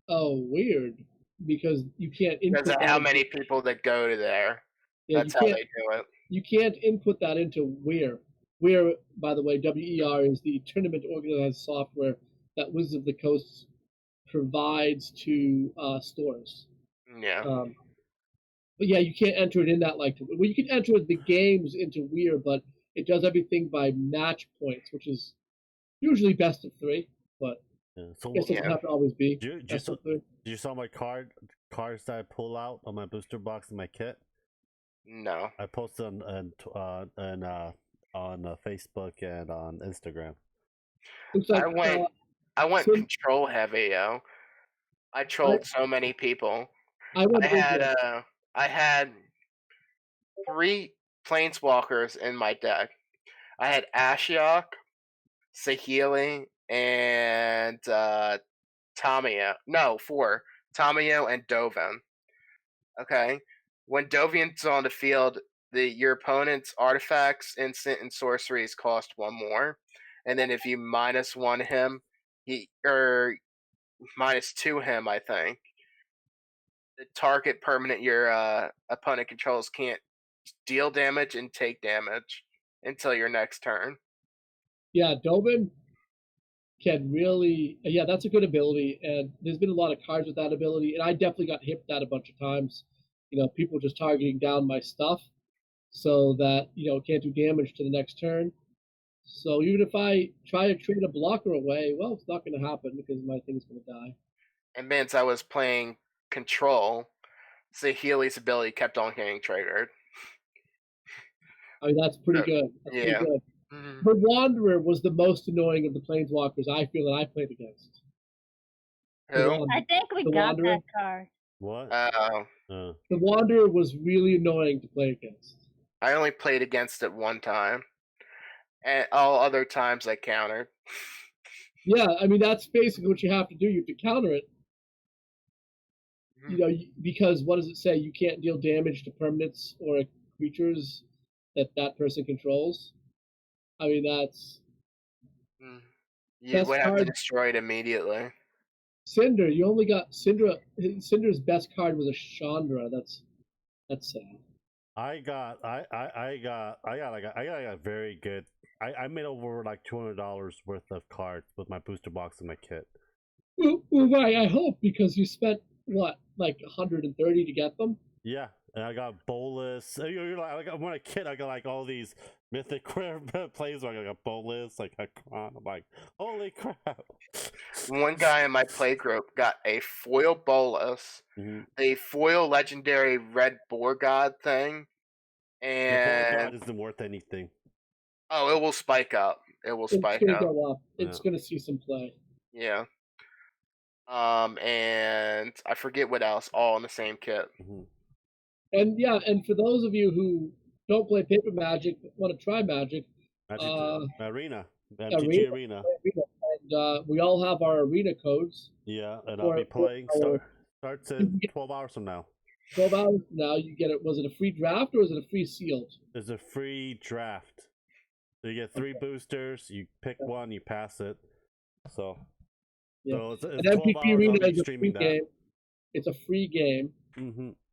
Oh, weird. Because you can't input because of how many people that go to there. Yeah, that's how they do it. You can't input that into Weir. Weir, by the way, WER is the tournament organized software that Wizards of the Coast provides to stores. Yeah. But yeah, you can't enter it in that well, you can enter the games into Weir, but it does everything by match points, which is usually best of 3, but so, I guess it doesn't have to always be. You saw my cards that I pull out on my booster box in my kit? No. I posted on Facebook and on Instagram. I went control heavy, yo. I trolled so many people. I had 3 planeswalkers in my deck. I had Ashiok, Saheeli, and Tamio. No, 4. Tamio and Dovin. Okay. When Dovin's on the field, your opponent's artifacts, instant, and sorceries cost 1 more. And then if you -1 him, or -2 him, I think, the target permanent your opponent controls can't deal damage and take damage until your next turn. Yeah, Dovin can really, that's a good ability, and there's been a lot of cards with that ability, and I definitely got hit that a bunch of times. People just targeting down my stuff so that, it can't do damage to the next turn. So even if I try to trade a blocker away, well, it's not going to happen because my thing's going to die. And since I was playing control, So Healy's ability kept on getting triggered. I mean, that's pretty good. That's pretty good. Mm-hmm. The Wanderer was the most annoying of the Planeswalkers I feel that I played against. Who? I think we got that card. What? The Wanderer was really annoying to play against. I only played against it one time. And all other times I countered. Yeah, I mean, that's basically what you have to do. You have to counter it. You know, because what does it say? You can't deal damage to permanents or creatures that person controls. I mean, that's... You would have to destroy it immediately. Cinder, you only got Cinder. Cinder's best card was a Chandra. That's sad. I got a very good. I made over like $200 worth of cards with my booster box and my kit. Well, right. I hope, because you spent what, like 130 to get them. Yeah, and I got Bolus. You're like, when a kid, I got like all these mythic plays. Like I got Bolus, like I'm like, holy crap! One guy in my play group got a foil Bolus, a foil legendary red boar god thing, and the boar god isn't worth anything. Oh, it will spike up. It will spike up. Go up. It's gonna see some play. Yeah. And I forget what else. All in the same kit. And yeah, and for those of you who don't play Paper Magic but want to try Magic, Arena, MTG Arena. And we all have our Arena codes. Yeah, and I'll be playing. Starts in 12 hours from now. 12 hours from now, you get it. Was it a free draft or was it a free sealed? It's a free draft. So you get 3 boosters. You pick one, you pass it. So, it's and MPG Arena is a free game. It's a free game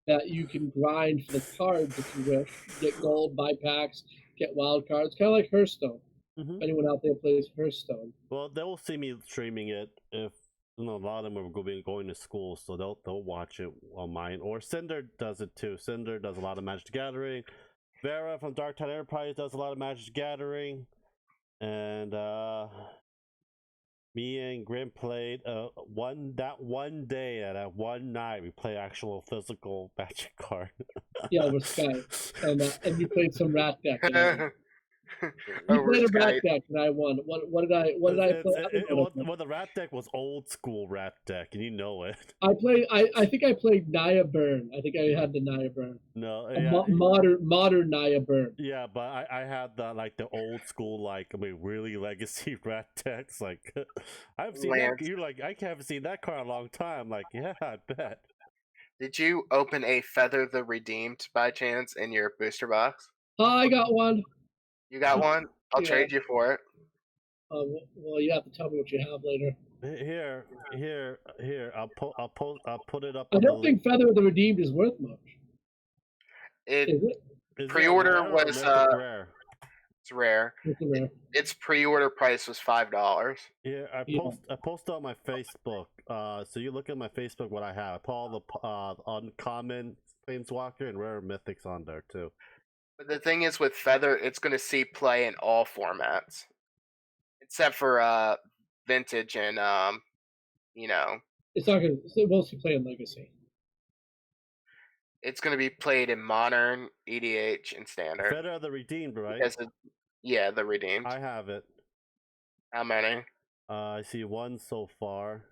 that you can grind for the cards if you wish. Get gold, buy packs, get wild cards. Kind of like Hearthstone. Anyone out there plays Hearthstone? Well, they'll see me streaming it if a lot of them are going to school, so they'll watch it on mine. Or Cinder does it too. Cinder does a lot of Magic the Gathering. Vera from Dark Tide Enterprise does a lot of Magic the Gathering, and me and Grim played one day at one night. We played actual physical Magic card. Yeah, with Skype, and you played some Rat deck. You played a Rat deck, and I won. What did I play? Well, the Rat deck was old school Rat deck, and you know it. I think I played Naya Burn. I think I had the Naya Burn. No, modern Naya Burn. Yeah, but I had the old school really legacy Rat decks. Like I haven't seen that. You're like, I haven't seen that card in a long time. Like, yeah, I bet. Did you open a Feather the Redeemed by chance in your booster box? I got one. You got one? I'll trade you for it. Well, you have to tell me what you have later. Here. I'll put it up. I don't think Feather of the Redeemed is worth much. Pre-order was rare. It's rare. Its pre-order price was $5. Yeah, I posted on my Facebook. So you look at my Facebook what I have. I put all the uncommon Planeswalker and rare mythics on there too. But the thing is, with Feather, it's going to see play in all formats, except for Vintage and It's not going to mostly play in Legacy. It's going to be played in Modern, EDH, and Standard. Feather of the Redeemed, right? Yeah, the Redeemed. I have it. How many? I see one so far.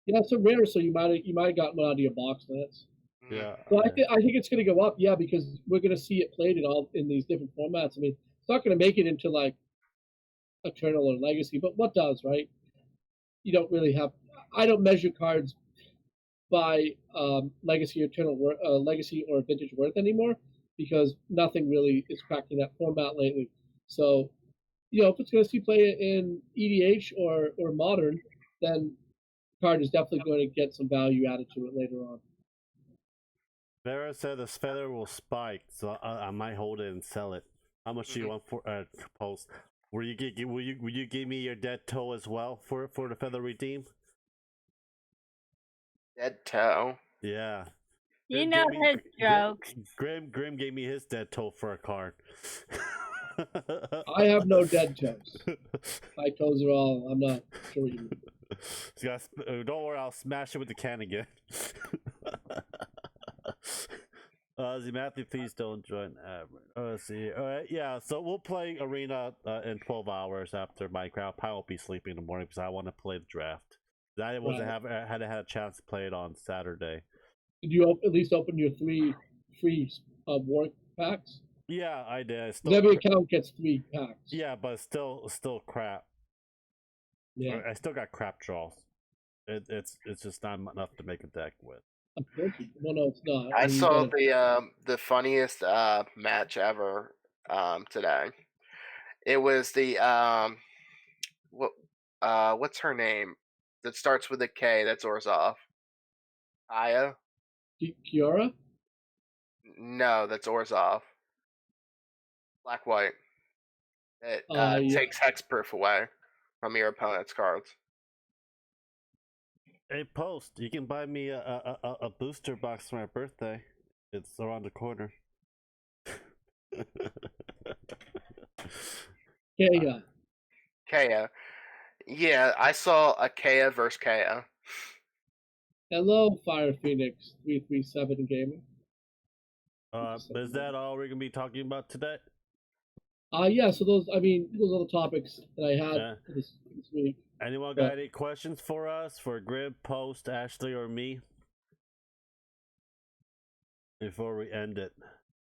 Yeah, it's a rare, so you might have gotten one out of your box nets. Yeah. Well, I think it's going to go up, yeah, because we're going to see it played in these different formats. I mean, it's not going to make it into like Eternal or Legacy, but what does, right? You don't really have. I don't measure cards by Legacy or Eternal, Legacy or Vintage worth anymore, because nothing really is cracking that format lately. So, if it's going to see play in EDH or Modern, then the card is definitely going to get some value added to it later on. Vera said this Feather will spike, so I might hold it and sell it. How much do you want for post? Will you give me your dead toe as well for the Feather Redeem? Dead toe? Yeah. You know his jokes. Grim gave me his dead toe for a card. I have no dead toes. My toes are all. I'm not sure what you mean. Don't worry, I'll smash it with the can again. Matthew, please don't join. Let's see. All right, yeah. So we'll play Arena in 12 hours after Minecraft. I won't be sleeping in the morning because I want to play the draft. I wasn't had a chance to play it on Saturday. Did you at least open your 3 free war packs? Yeah, I did. Every account gets 3 packs. Yeah, but still crap. Yeah, I still got crap draws. It's just not enough to make a deck with. unfortunately, no, it's not. I saw the funniest match ever today. It was the what's her name that starts with a K? That's Orzhov. Aya? Kiara? No, that's Orzhov. Black white. It takes hexproof away from your opponent's cards. Hey, Post, you can buy me a booster box for my birthday. It's around the corner. Kaya. Kaya. Yeah, I saw a Kaya versus Kaya. Hello, Fire Phoenix 337 Gaming. Is that all we're gonna be talking about today? Yeah. So those are the topics that I had this week. Anyone got any questions for us, for Grib, Post, Ashley, or me? Before we end it.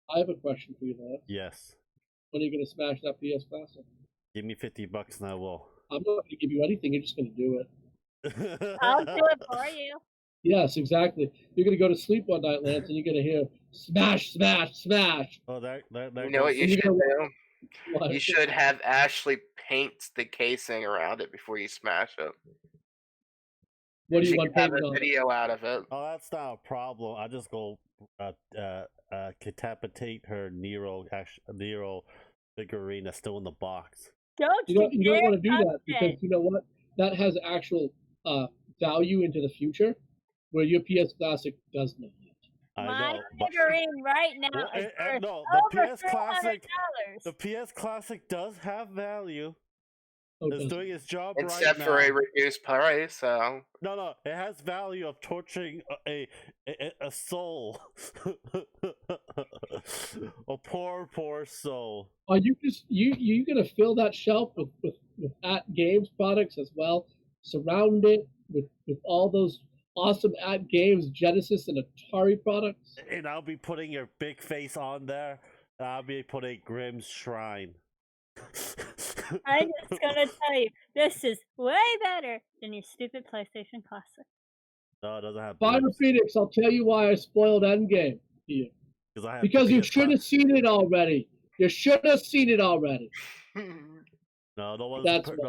I have a question for you, Lance. Yes. When are you going to smash that PS Classic? Give me $50 and I will. I'm not going to give you anything. You're just going to do it. I'll do it for you. Yes, exactly. You're going to go to sleep one night, Lance, and you're going to hear smash, smash, smash. Oh, that you know what you should do? What? You should have Ashley paint the casing around it before you smash it. What do you want have painted a on? video out of it. Oh, that's not a problem. I just go decapitate her Nero figurine that's still in the box. Don't you don't want to do that because you know what? That has actual value into the future, where your PS Classic does not. My figurine right now is worth over $300. The PS Classic does have value. Oh, it's doing its job right now. Except for a reduced price, so... No, it has value of torturing a soul. A poor soul. Are you gonna fill that shelf with at-games products as well? Surround it with all those awesome at-games, Genesis and Atari products? And I'll be putting your big face on there. I'll be putting Grimm's Shrine. I'm just gonna tell you, this is way better than your stupid PlayStation Classic. No, it doesn't have. Fire Phoenix, I'll tell you why I spoiled Endgame to you. Because you should have seen it already. You should have seen it already. No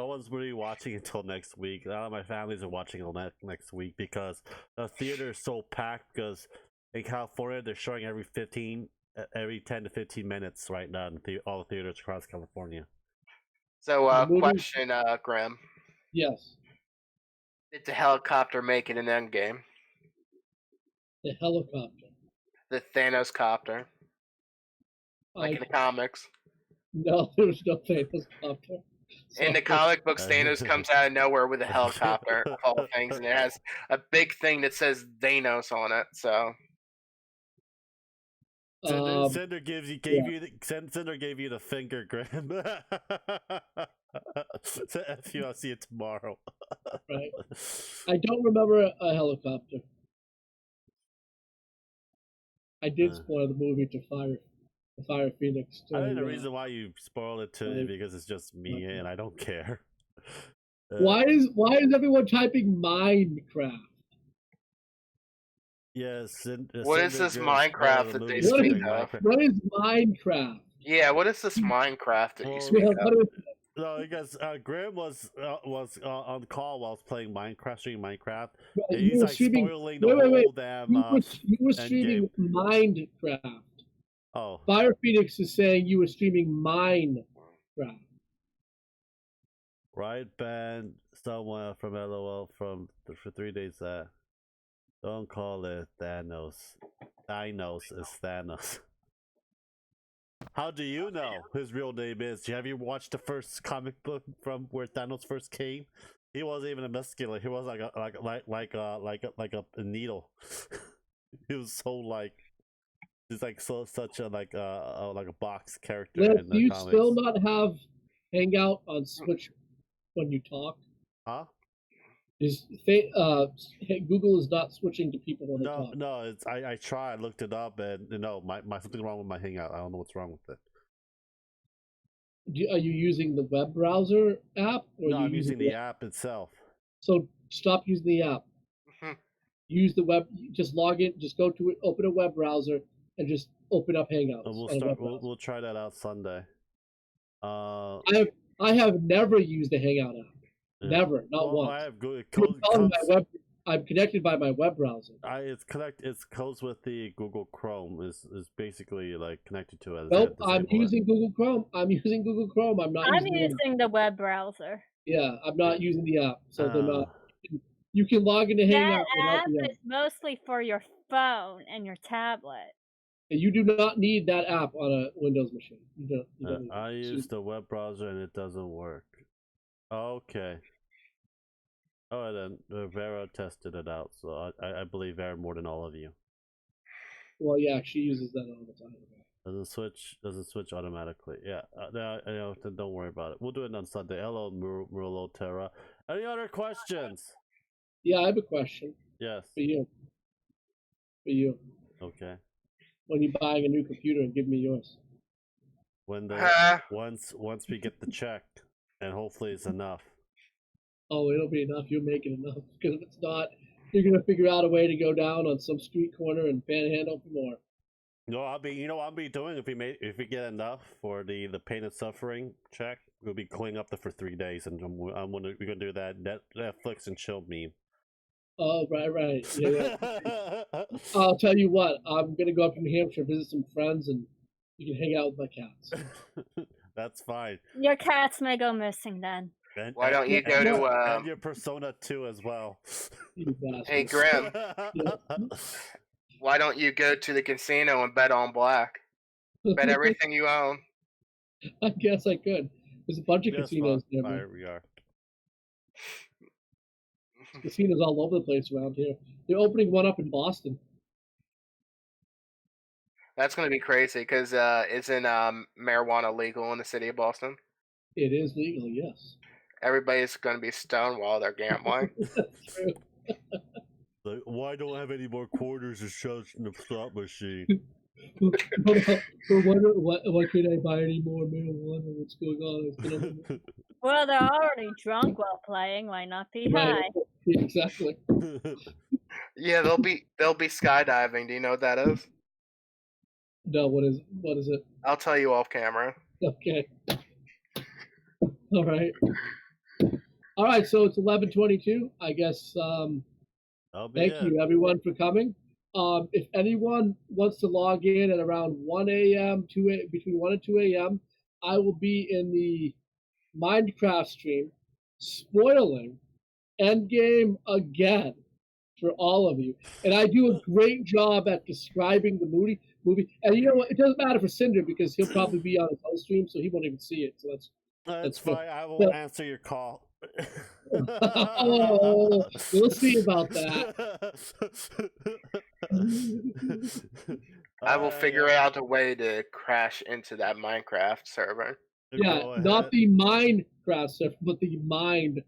one's really watching until next week. None of my families are watching until next week because the theater is so packed. Because in California, they're showing every 10 to 15 minutes right now in all the theaters across California. So, question, Graham. Yes. Did the helicopter make it in Endgame? The helicopter. The Thanos copter. Like in the comics. No, there was no Thanos copter. In the comic books, Thanos comes out of nowhere with a helicopter of all things, and it has a big thing that says Thanos on it. So Cinder gave you the finger, Graham. So F you, I'll see you tomorrow. Right. I don't remember a helicopter. I did spoil the movie to Fire Phoenix. I think the reason why you spoil it to me because it's just me and I don't care. Why is everyone typing Minecraft? Yes. What is this Minecraft that they speak of? What is Minecraft? Yeah, what is this Minecraft that you speak of? No, because Graham was on the call while I was playing Minecraft, streaming Minecraft. Right, he's like spoiling the whole damn. You were streaming Minecraft. Oh. Fire Phoenix is saying you were streaming Minecraft. Right, banned someone from LOL for 3 days. Don't call it Thanos. Dinos is Thanos. How do you know his real name is? Have you watched the first comic book from where Thanos first came? He wasn't even a muscular. He was like a needle. He was so like. He's like such a like a box character. Lance, in do the you comics. still not have Hangout on Switch when you talk? Huh? Google is not switching to people when they No, talk. no. It's I tried, I looked it up, and my something wrong with my Hangout. I don't know what's wrong with it. Are you using the web browser app? Or No, are you I'm using the app itself. So stop using the app. Use the web. Just log in. Just go to it. Open a web browser and just open up Hangouts. We'll try that out Sunday. I have never used the Hangout app. Yeah. Never, not once. I have good. I'm connected by my web browser. It's codes with the Google Chrome. Is basically like connected to it. Nope, I'm using Google Chrome. I'm using Google Chrome. I'm using the web browser. Yeah, I'm not using the app. So they're not. You can log into Hangout. That app is mostly for your phone and your tablet. You do not need that app on a Windows machine. You don't I use the web browser and it doesn't work. Okay. Oh, then Vera tested it out, so I believe Vera more than all of you. Well, yeah, she uses that all the time. Doesn't switch automatically. Yeah, don't worry about it. We'll do it on Sunday. Hello, Murillo Terra. Any other questions? Yeah, I have a question. Yes. For you. Okay. When you're buying a new computer, and give me yours. Once we get the check, and hopefully it's enough. Oh, it'll be enough. You'll make it enough. Because if it's not, you're gonna figure out a way to go down on some street corner and panhandle for more. No, I'll be doing if we get enough for the pain and suffering check. We'll be cleaning up for 3 days, and we're gonna do that Netflix and chill meme. Oh, right. Yeah. I'll tell you what. I'm gonna go up to New Hampshire, visit some friends, and you can hang out with my cats. That's fine. Your cats may go missing then. Why don't you go to and your Persona 2 as well? Hey, Grim. Why don't you go to the casino and bet on black? Bet everything you own. I guess I could. There's a bunch of casinos there. There we are. Casinos all over the place around here. They're opening one up in Boston. That's going to be crazy because isn't marijuana legal in the city of Boston? It is legal, yes. Everybody's going to be stoned while they're gambling. That's true. Like, why don't I have any more quarters to shove in the slot machine? Why can't I buy any more marijuana? What's going on? Well, they're already drunk while playing. Why not be high? Yeah, exactly. Yeah, they'll be skydiving. Do you know what that is? No, what is it? I'll tell you off camera. Okay. All right. So it's 11:22. I guess. Thank you, everyone, for coming. If anyone wants to log in at around 1 a.m. between 1 and 2 a.m., I will be in the Minecraft stream, spoiling Endgame again for all of you. And I do a great job at describing the movie. And you know what? It doesn't matter for Cinder because he'll probably be on his own stream, so he won't even see it. So that's fine. I will answer your call. Oh, we'll see about that. I will figure out a way to crash into that Minecraft server. Yeah, not the Minecraft server, but the Minecraft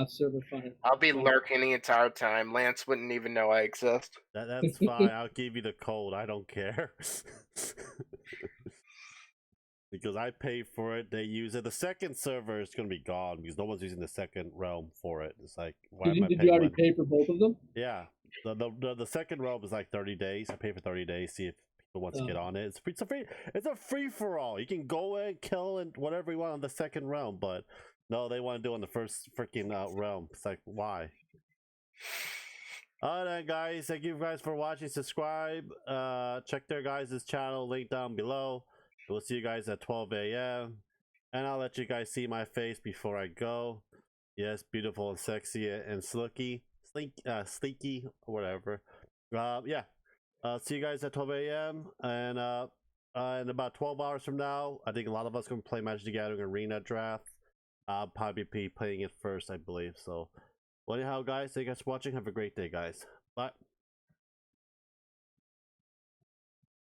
server fire. I'll be lurking the entire time. Lance wouldn't even know I exist. That's fine. I'll give you the code. I don't care. Because I pay for it, they use it. The second server is going to be gone because no one's using the second realm for it. It's like, why am I paying? Did you already pay for both of them? Yeah, the second realm is like 30 days. I pay for 30 days. See if people want to get on it. It's a free for all. You can go in, kill, and whatever you want on the second realm. But no, they want to do it on the first freaking realm. It's like, why? Alright then, guys. Thank you guys for watching. Subscribe. Check their guys' channel. Link down below. We'll see you guys at 12 a.m. And I'll let you guys see my face before I go. Yes, beautiful and sexy and sleeky, whatever. Yeah. See you guys at 12 a.m. And in about 12 hours from now, I think a lot of us are going to play Magic the Gathering Arena Draft. I'll probably be playing it first, I believe. So, well, anyhow, guys, thank you guys for watching. Have a great day, guys. Bye.